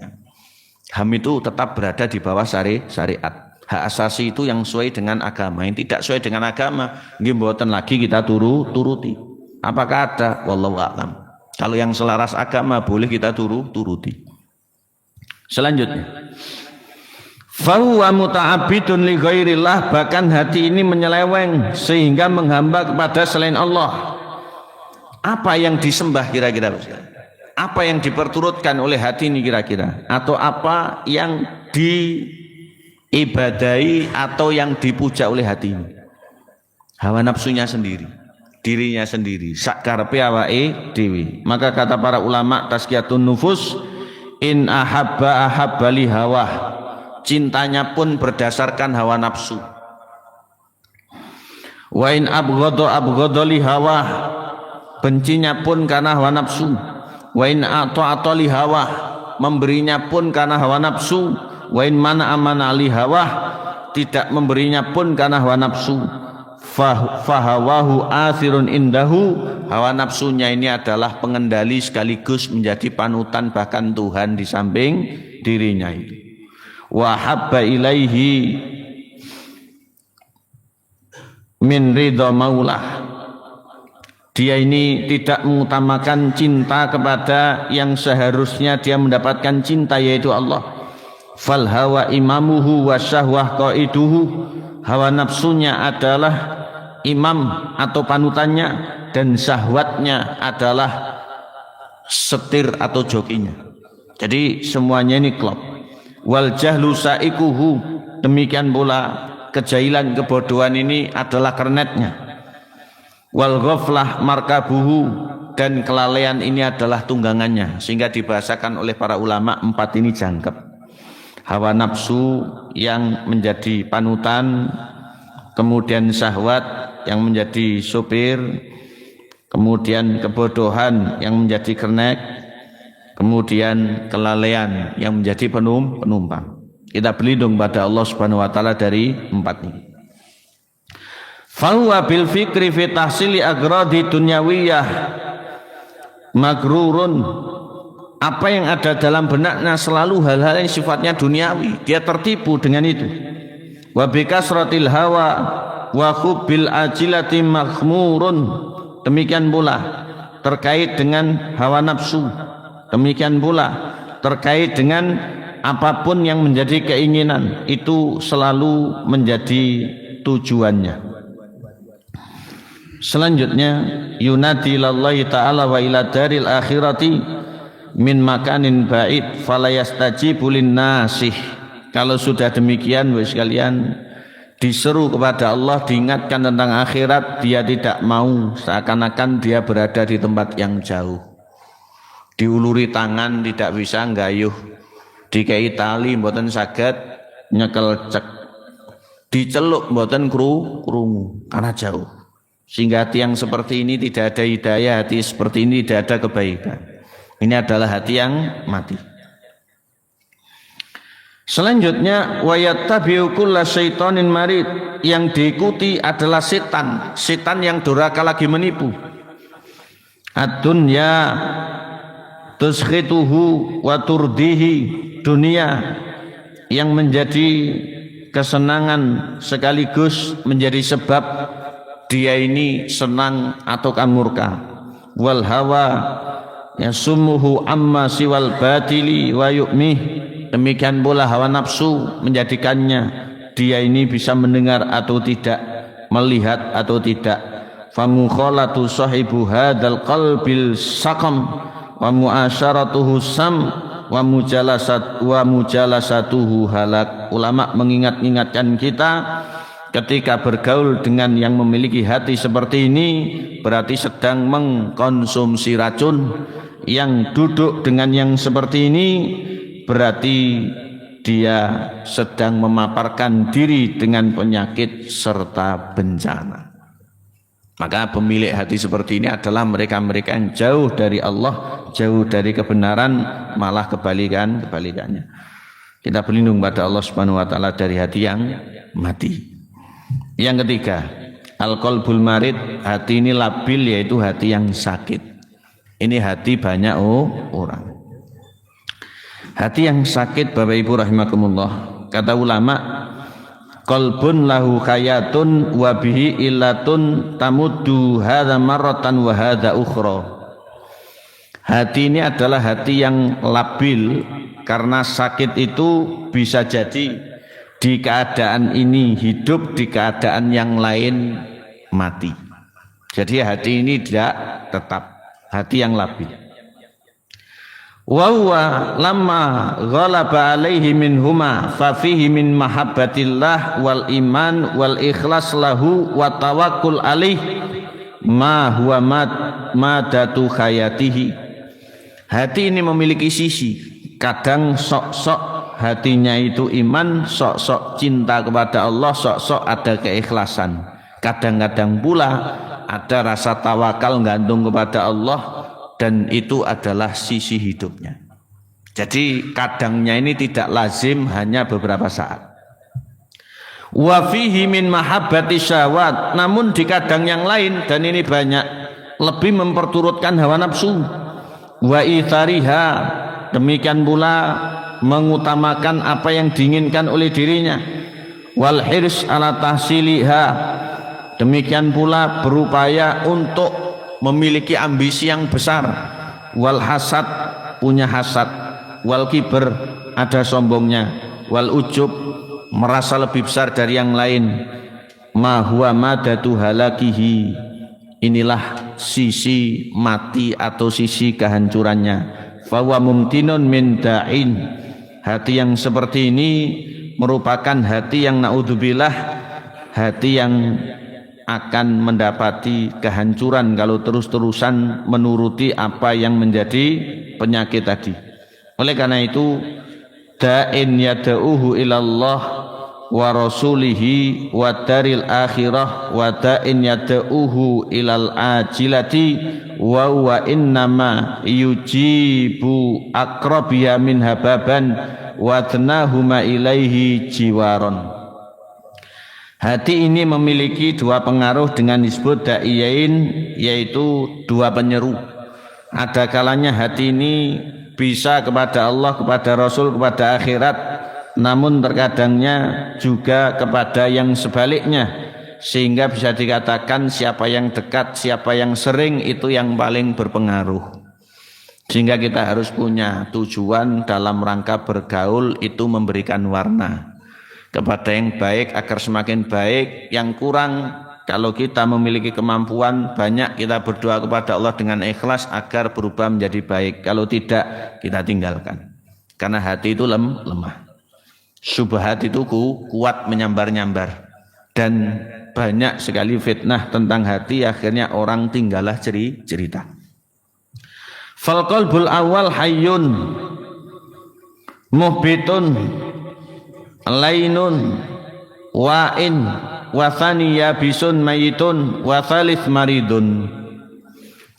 Ham itu tetap berada di bawah syariat. Hak asasi itu yang sesuai dengan agama. Yang tidak sesuai dengan agama, nggih mboten lagi kita turuti. Apakah ada? Wallahu a'lam. Kalau yang selaras agama boleh kita turuti. Selanjutnya, fahuwa muta'abbidun li ghairillah, bahkan hati ini menyeleweng sehingga menghamba kepada selain Allah. Apa yang disembah kira-kira? Apa yang diperturutkan oleh hati ini kira-kira? Atau apa yang diibadai atau yang dipuja oleh hati ini? Hawa nafsunya sendiri, dirinya sendiri, sakarepe awake dhewe. Maka kata para ulama tazkiyatun nufus, in ahabba li hawa, cintanya pun berdasarkan hawa nafsu. Wa in abghadha li hawa, bencinya pun karena hawa nafsu. Wa in ata'ata li hawa, memberinya pun karena hawa nafsu. Wa in mana amana li hawa, tidak memberinya pun karena hawa nafsu. Fahawahu athirun indahu, hawa nafsunya ini adalah pengendali sekaligus menjadi panutan bahkan Tuhan di samping dirinya itu. Wa habba ilaihi min ridha maulah, dia ini tidak mengutamakan cinta kepada yang seharusnya dia mendapatkan cinta, yaitu Allah. Fal hawa imamuhu wa syahwah qaiduhu, hawa nafsunya adalah imam atau panutannya dan syahwatnya adalah setir atau jokinya. Jadi semuanya ini klop. Wal jahlu saikuhu, demikian pula kejahilan, kebodohan ini adalah kernetnya. Wal ghaflah markabuhu, dan kelalaian ini adalah tunggangannya. Sehingga dibahasakan oleh para ulama 4 ini jangkep. Hawa nafsu yang menjadi panutan, kemudian syahwat yang menjadi sopir, kemudian kebodohan yang menjadi kernet, kemudian kelalaian yang menjadi penumpang. Kita berlindung pada Allah Subhanahu wa taala dari 4 ini. Fahuwa bil fikri fi tahsili agradi dunyawiyah magrurun, apa yang ada dalam benaknya selalu hal-hal yang sifatnya duniawi, dia tertipu dengan itu. Wa bi kasratil hawa wa hubbil ajilati makhmurun, demikian pula terkait dengan hawa nafsu, demikian pula terkait dengan apapun yang menjadi keinginan, itu selalu menjadi tujuannya. Selanjutnya, yunadi lillahi ta'ala wa ila daril akhirati min makanin ba'id falayastajibu linnasih. Kalau sudah demikian wis kalian diseru kepada Allah, diingatkan tentang akhirat, dia tidak mau, seakan-akan dia berada di tempat yang jauh. Diuluri tangan tidak bisa nggayuh, dikei tali mboten saged nyekel cek, diceluk mboten krungu karena jauh. Sehingga hati yang seperti ini tidak ada hidayah, hati seperti ini tidak ada kebaikan. Ini adalah hati yang mati. Selanjutnya, wayattabi'u kulla syaitonin marid, yang diikuti adalah setan, setan yang durhaka lagi menipu. Ad-dunya tuskhituhu wa turdihi, dunia yang menjadi kesenangan sekaligus menjadi sebab dia ini senang ataukah murka. Wal hawa yasumuhu amma siwal batili wa yu'mih, demikian pula hawa nafsu menjadikannya dia ini bisa mendengar atau tidak, melihat atau tidak. Famukhalatu sahibu hadzal qalbil saqam wa muasyaratuhu sam wa mujalasatuhu halak. Ulama mengingatkan kita, ketika bergaul dengan yang memiliki hati seperti ini berarti sedang mengkonsumsi racun. Yang duduk dengan yang seperti ini berarti dia sedang memaparkan diri dengan penyakit serta bencana. Maka pemilik hati seperti ini adalah mereka-mereka yang jauh dari Allah, jauh dari kebenaran, malah kebalikannya. Kita berlindung pada Allah Subhanahu wa taala dari hati yang mati. Yang ketiga, al-qalbul marid, hati ini labil, yaitu hati yang sakit. Ini hati banyak orang. Hati yang sakit, Bapak Ibu rahimakumullah, kata ulama, qalbun lahu khayatun wa bihi illatun tamuddu hadza marratan wa hadza ukhra. Hati ini adalah hati yang labil, karena sakit itu bisa jadi di keadaan ini hidup, di keadaan yang lain mati. Jadi hati ini tidak tetap, hati yang labil. wa huwa lamma ghalaba alaihi minhuma fa fihi min mahabbatillah wal iman wal ikhlas lahu wa tawakkul alaihi ma huwa madatu hayatihi. Hati ini memiliki sisi, kadang sok-sok hatinya itu iman, sok-sok cinta kepada Allah, sok-sok ada keikhlasan. Kadang-kadang pula ada rasa tawakal gantung kepada Allah, dan itu adalah sisi hidupnya. Jadi kadangnya ini tidak lazim hanya beberapa saat. Wa fihi min mahabbati syahwat, namun di kadang yang lain, dan ini banyak, lebih memperturutkan hawa nafsu. Wa ithariha, demikian pula mengutamakan apa yang diinginkan oleh dirinya. Wal hirs ala tahsiliha, demikian pula berupaya untuk memiliki ambisi yang besar. Wal hasad, punya hasad. Wal kiber, ada sombongnya. Wal ujub, merasa lebih besar dari yang lain. Ma huwa madatu halakihi, inilah sisi mati atau sisi kehancurannya. Fa huwa mumtinun min da'in, hati yang seperti ini merupakan hati yang naudzubillah, hati yang akan mendapati kehancuran kalau terus-terusan menuruti apa yang menjadi penyakit tadi. Oleh karena itu, da'in yada'uhu ilallah wa rasulihi wa daril akhirah wa da'in yada'uhu ilal ajilati wa huwa innama yujibu akrabiya min hababan wa tnahuma ilaihi jiwaron. Hati ini memiliki dua pengaruh dengan disebut da'iyain, yaitu dua penyeru. Ada kalanya hati ini bisa kepada Allah, kepada Rasul, kepada akhirat, namun terkadangnya juga kepada yang sebaliknya, sehingga bisa dikatakan siapa yang dekat, siapa yang sering, itu yang paling berpengaruh. Sehingga kita harus punya tujuan dalam rangka bergaul, itu memberikan warna kepada yang baik agar semakin baik. Yang kurang, kalau kita memiliki kemampuan banyak, kita berdoa kepada Allah dengan ikhlas agar berubah menjadi baik. Kalau tidak, kita tinggalkan, karena hati itu lemah. Syubhat itu kuat menyambar-nyambar, dan banyak sekali fitnah tentang hati, akhirnya orang tinggallah cerita. Fal qalbul awal hayyun muhbitun lainun wa'in wa thaniya bisun mayitun wa thalith maridun.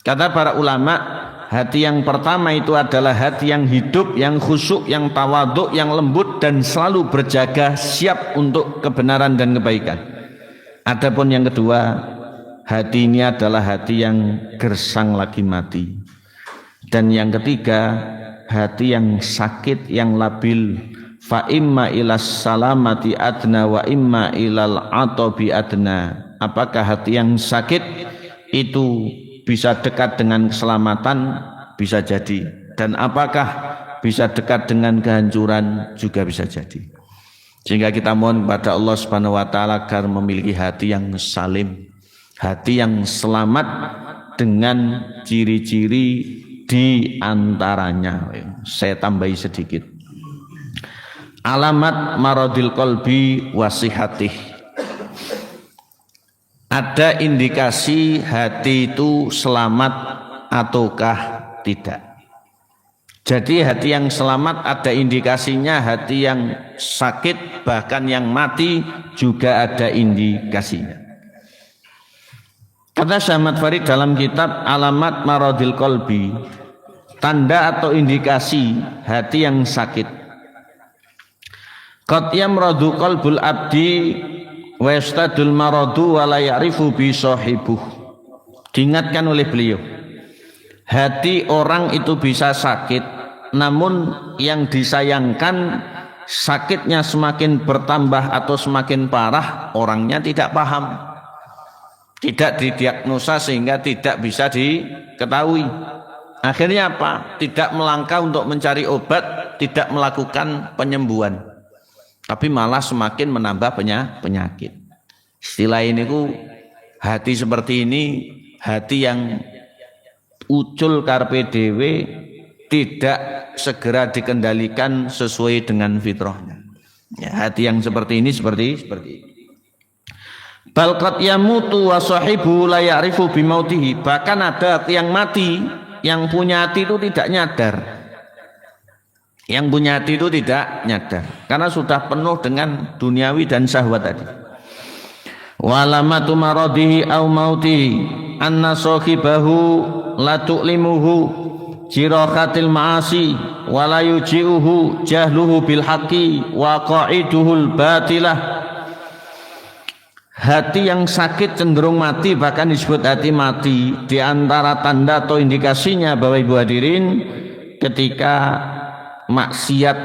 Kata para ulama, hati yang pertama itu adalah hati yang hidup, yang khusyuk, yang tawaduk, yang lembut, dan selalu berjaga siap untuk kebenaran dan kebaikan. Adapun yang kedua, hati ini adalah hati yang gersang lagi mati. Dan yang ketiga, hati yang sakit, yang labil. Fa imma ilas salamati adna wa imma ilal atobi adna. Apakah hati yang sakit itu bisa dekat dengan keselamatan? Bisa jadi. Dan apakah bisa dekat dengan kehancuran? Juga bisa jadi. Sehingga kita mohon kepada Allah Subhanahu wa taala agar memiliki hati yang salim, hati yang selamat, dengan ciri-ciri di antaranya saya tambahi sedikit. Alamat maradil qalbi wasihatih. Ada indikasi hati itu selamat ataukah tidak. Jadi hati yang selamat ada indikasinya, hati yang sakit bahkan yang mati juga ada indikasinya. Kata Syekh Ahmad Farid dalam kitab Alamat Maradil Qalbi, tanda atau indikasi hati yang sakit. Qad yamradu qalbul abdi wa yastadul maradu wa la ya'rifu bi sahibuh. Diingatkan oleh beliau, hati orang itu bisa sakit, namun yang disayangkan sakitnya semakin bertambah atau semakin parah, orangnya tidak paham, tidak didiagnosa sehingga tidak bisa diketahui. Akhirnya apa? Tidak melangkah untuk mencari obat, tidak melakukan penyembuhan, tapi malah semakin menambah penyakit. Istilah ini hati seperti ini, hati yang ucul karpe dewe, tidak segera dikendalikan sesuai dengan fitrahnya. Ya, hati yang seperti ini seperti ini. Bal qad yamutu wa sahibu la ya'rifu bimautihi. Bahkan ada yang mati, yang punya hati itu tidak nyadar. Yang punya hati itu tidak nyadar karena sudah penuh dengan duniawi dan syahwat tadi. Walamatu maradihi au mautihi anna sahibahu la tu'limuhu jirakatil ma'asi wa la yuji'uhu jahluhu bil haqqi wa qa'iduhul batilah. Hati yang sakit cenderung mati, bahkan disebut hati mati. Di antara tanda atau indikasinya bahwa ibu hadirin, ketika maksiat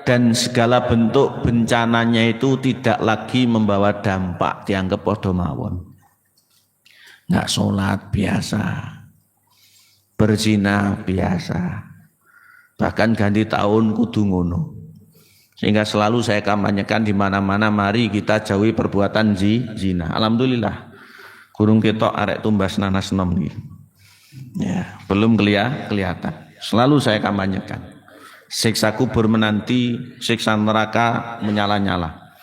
dan segala bentuk bencananya itu tidak lagi membawa dampak, dianggap podo mawon. Nggak sholat biasa, berzina biasa, bahkan ganti tahun kudu ngono. Sehingga selalu saya kampanyekan di mana-mana, mari kita jauhi perbuatan zina. Alhamdulillah, kurung ketok arek tumbas nanas nom nih. Ya, belum kelihatan. Selalu saya kampanyekan. Siksa kubur menanti, siksa neraka menyala-nyala.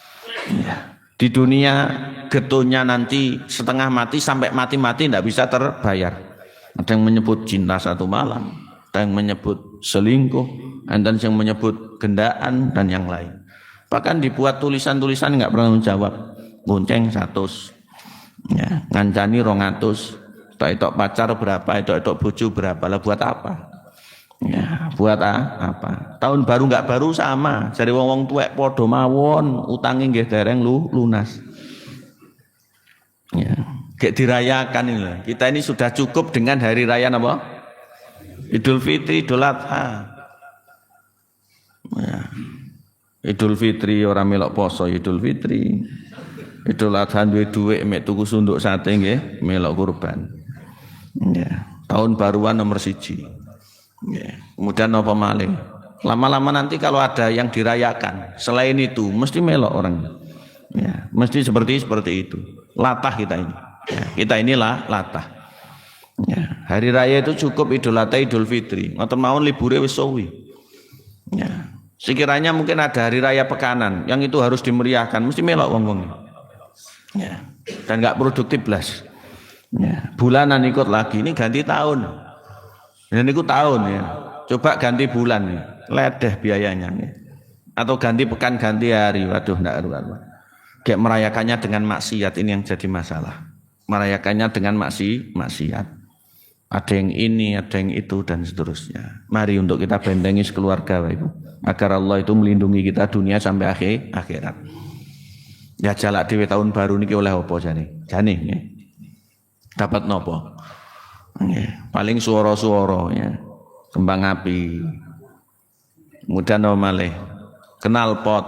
Ya. Di dunia getahnya nanti setengah mati sampai mati-mati tidak bisa terbayar. Ada yang menyebut cinta satu malam, ada yang menyebut selingkuh, ada yang menyebut gendaan dan yang lain. Bahkan dibuat tulisan-tulisan nggak pernah menjawab. Gonceng 100, ya, ngancani 200, tok pacar berapa, tok bojo berapa, lah buat apa? Ya, buat apa? Tahun baru nggak baru sama, dari wong-wong tuwek podo mawon, utangi nggih dereng lunas. Ya, kayak dirayakan ini. Kita ini sudah cukup dengan hari raya apa? Idul Fitri, Idul Adha. Ya. Idul Fitri orang melok poso Idul Fitri. Idul Adha duwe dhuwit mek tuku sunduk sate nggih, melok kurban. Ya, tahun baruan nomor 1. Ya. Kemudian apa malih? Lama-lama nanti kalau ada yang dirayakan selain itu mesti melok orang. Ya, mesti seperti itu. Latah kita ini. Ya, kita inilah latah. Ya, hari raya itu cukup Idul Adha, Idul Fitri. Ngoten mawon libure wis suwi. Ya. Sekiranya mungkin ada hari raya pekanan yang itu harus dimeriahkan, mesti melok wong-wong. Ya. Dan enggak produktif blas. Ya. Bulanan ikut lagi, ini ganti tahun. Dan itu tahun ya. Coba ganti bulan nih, ledeh biayanya nih. Atau ganti pekan, ganti hari. Waduh, enggak karuan. Kayak merayakannya dengan maksiat, ini yang jadi masalah. Merayakannya dengan maksiat. Ada yang ini, ada yang itu dan seterusnya. Mari untuk kita bentengi sekeluarga, Bapak Ibu, agar Allah itu melindungi kita dunia sampai akhirat. Ya jalak dhewe tahun baru niki oleh apa jane? Jane nggih. Dapat nopo? Nggih, paling suara-suara ya. Kembang api. Kemudian apa malih? Kenal pot.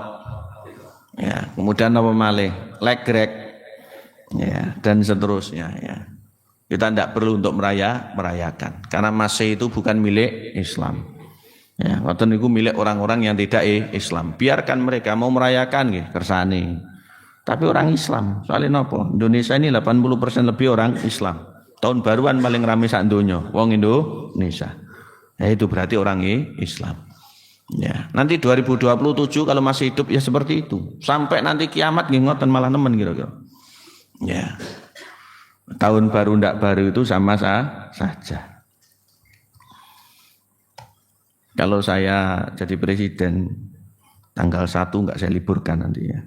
Ya, kemudian apa malih? Legrek. Ya, dan seterusnya ya. Kita tidak perlu untuk merayakan karena masih itu bukan milik Islam. Ya, ngoten niku milik orang-orang yang tidak Islam. Biarkan mereka mau merayakan nggih kersane. Tapi orang Islam, soalnya napa? Indonesia ini 80% lebih orang Islam. Tahun baruan paling rame sak donya wong Indonesia. Ya itu berarti orang Islam. Ya, nanti 2027 kalau masih hidup ya seperti itu. Sampai nanti kiamat nggih ngoten malah nemen kira-kira. Ya. Tahun baru ndak baru itu sama saja. Kalau saya jadi presiden tanggal 1 enggak saya liburkan nanti ya.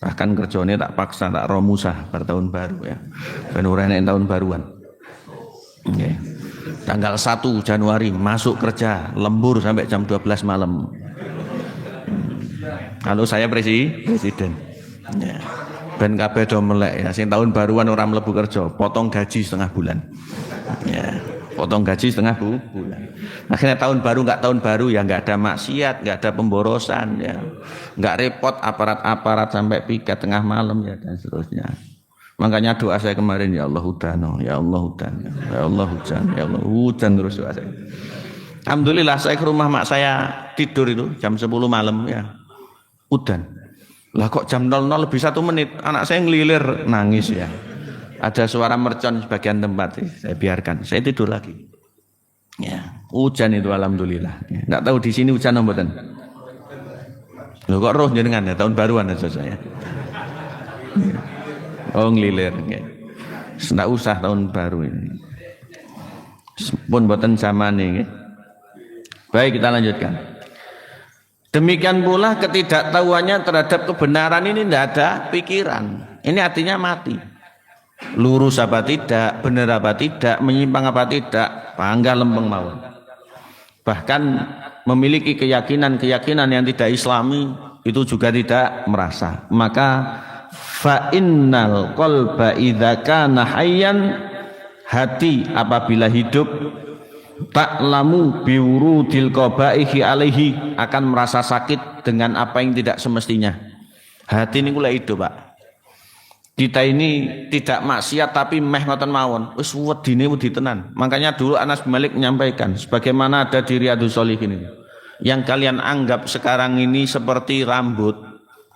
Bahkan kerjanya tak paksa, tak romusah pada tahun baru ya. Ben ora enek tahun baruan. Okay. Tanggal 1 Januari masuk kerja, lembur sampai jam 12 malam. Kalau saya presiden. Ya. Ben kabeh do melek ya, sing tahun baruan orang mlebu kerja, potong gaji setengah bulan. Ya, potong gaji setengah bulan. Akhirnya tahun baru enggak tahun baru ya enggak ada maksiat, enggak ada pemborosan ya. Enggak repot aparat-aparat sampai piket tengah malam ya dan seterusnya. Makanya doa saya kemarin ya Allah hudan, ya Allah hudan, ya Allah hujan, ya Allah hujan terus doa saya. Alhamdulillah saya ke rumah mak saya tidur itu jam 10 malam ya. Hudan. Lah kok jam 00 lebih 1 menit anak saya ngelilir nangis ya. Ada suara mercon sebagian tempat saya biarkan, saya tidur lagi. Ya, hujan itu alhamdulillah. Enggak tahu di sini hujan apa mboten? Lho kok roh jenengan ya tahun baruan aja saya. Oh ngelilir nggih. Enggak usah tahun baru ini. Pun mboten zamane nggih. Baik, kita lanjutkan. Demikian pula ketidaktahuannya terhadap kebenaran ini tidak ada pikiran. Ini artinya mati. Lurus apa tidak, benar apa tidak, menyimpang apa tidak, bangga lempeng mawon. Bahkan memiliki keyakinan yang tidak islami itu juga tidak merasa. Maka fa innal qalba idza kana hayyan, hati apabila hidup, ta'lamu biwurudil qabaihi alaihi, akan merasa sakit dengan apa yang tidak semestinya. Hati ini kula hidup, Pak. Kita ini tidak maksiat tapi meh ngoten mawon. Wis wedine wedi tenan. Makanya dulu Anas bin Malik menyampaikan sebagaimana ada di Riyadhus Shalihin ini. Yang kalian anggap sekarang ini seperti rambut,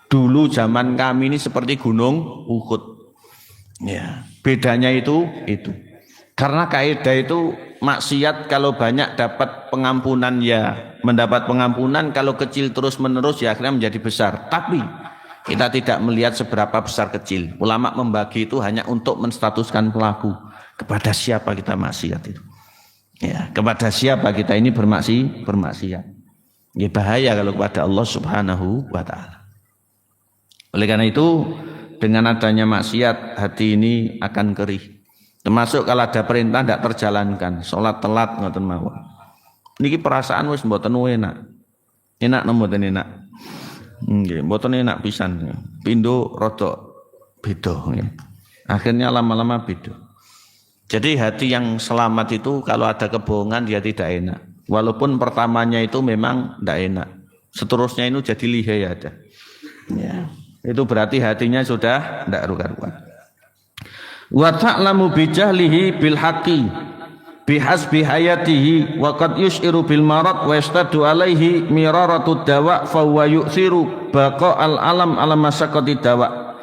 dulu zaman kami ini seperti gunung Uhud. Ya, bedanya itu. Karena kaidah itu maksiat kalau banyak dapat pengampunan ya mendapat pengampunan, kalau kecil terus menerus ya akhirnya menjadi besar. Tapi kita tidak melihat seberapa besar kecil. Ulama membagi itu hanya untuk menstatuskan pelaku. Kepada siapa kita maksiat itu? Ya, kepada siapa kita ini bermaksiat? Ya, bahaya kalau kepada Allah Subhanahu wa taala. Oleh karena itu, dengan adanya maksiat, hati ini akan kerih. Termasuk kalau ada perintah tidak terjalankan, sholat telat ngoten mawon. Niki perasaan wis mboten enak. Enak mboten enak. Nggih, mboten enak pisan. Pindho rada beda nggih. Akhirnya lama-lama beda. Jadi hati yang selamat itu kalau ada kebohongan dia tidak enak. Walaupun pertamanya itu memang tidak enak. Seterusnya itu jadi lihai ada. Ya. Itu berarti hatinya sudah tidak ruka-ruka. Wa ta'lamu bijahlihi bil haqqi bihasbi hayatihi wa qad yus'iru bil marad wa yastadu alaihi miraratud dawa fa huwa yu'thiru baqa'al alam ala masyaqqati dawa.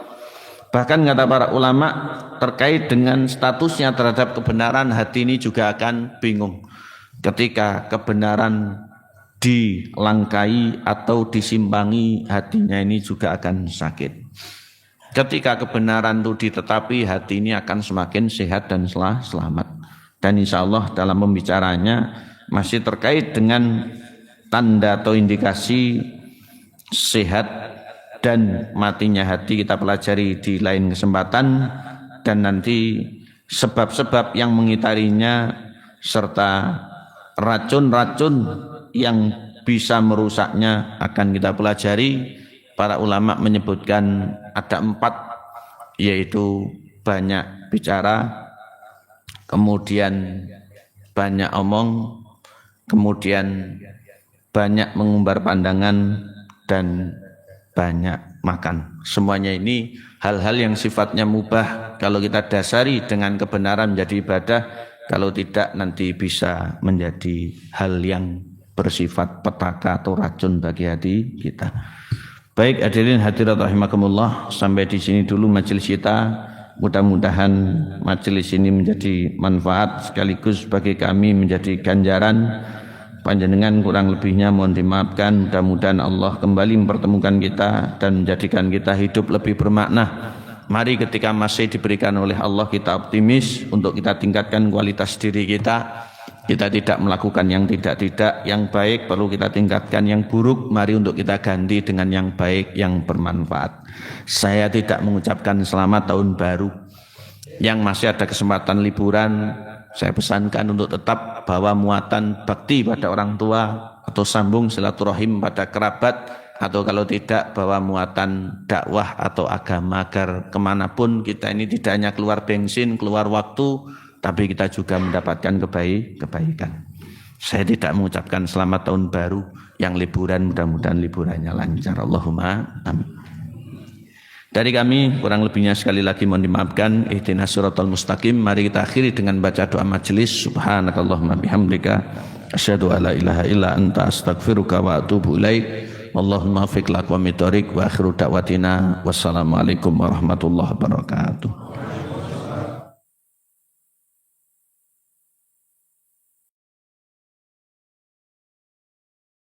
Bahkan kata para ulama terkait dengan statusnya terhadap kebenaran, hati ini juga akan bingung ketika kebenaran dilangkai atau disimpangi, hatinya ini juga akan sakit. Ketika kebenaran itu ditetapi, hati ini akan semakin sehat dan selamat. Dan insya Allah dalam pembicaranya masih terkait dengan tanda atau indikasi sehat dan matinya hati, kita pelajari di lain kesempatan. Dan nanti sebab-sebab yang mengitarinya serta racun-racun yang bisa merusaknya akan kita pelajari. Para ulama menyebutkan ada 4, yaitu banyak bicara, kemudian banyak omong, kemudian banyak mengumbar pandangan, dan banyak makan. Semuanya ini hal-hal yang sifatnya mubah. Kalau kita dasari dengan kebenaran menjadi ibadah, kalau tidak nanti bisa menjadi hal yang bersifat petaka atau racun bagi hati kita. Baik, hadirin hadirat rahimakumullah, sampai di sini dulu majelis kita. Mudah-mudahan majelis ini menjadi manfaat sekaligus bagi kami menjadi ganjaran. Panjenengan kurang lebihnya mohon dimaafkan. Mudah-mudahan Allah kembali mempertemukan kita dan menjadikan kita hidup lebih bermakna. Mari ketika masih diberikan oleh Allah kita optimis untuk kita tingkatkan kualitas diri kita. Kita tidak melakukan yang tidak-tidak, yang baik perlu kita tingkatkan, yang buruk mari untuk kita ganti dengan yang baik, yang bermanfaat. Saya tidak mengucapkan selamat tahun baru. Yang masih ada kesempatan liburan, saya pesankan untuk tetap bawa muatan bakti pada orang tua atau sambung silaturahim pada kerabat, atau kalau tidak bawa muatan dakwah atau agama agar kemanapun kita ini tidak hanya keluar bensin, keluar waktu, tapi kita juga mendapatkan kebaikan. Saya tidak mengucapkan selamat tahun baru, yang liburan mudah-mudahan liburannya lancar. Allahumma amin. Dari kami kurang lebihnya sekali lagi mohon dimaafkan. Ihdinas siratal mustaqim. Mari kita akhiri dengan baca doa majelis. Subhanakallahumma bihamdika asyhadu an la ilaha illa anta astaghfiruka wa atubu ilaik. Allahumma fiq lak wa mitorik wa akhiru da'watina wassalamualaikum warahmatullahi wabarakatuh.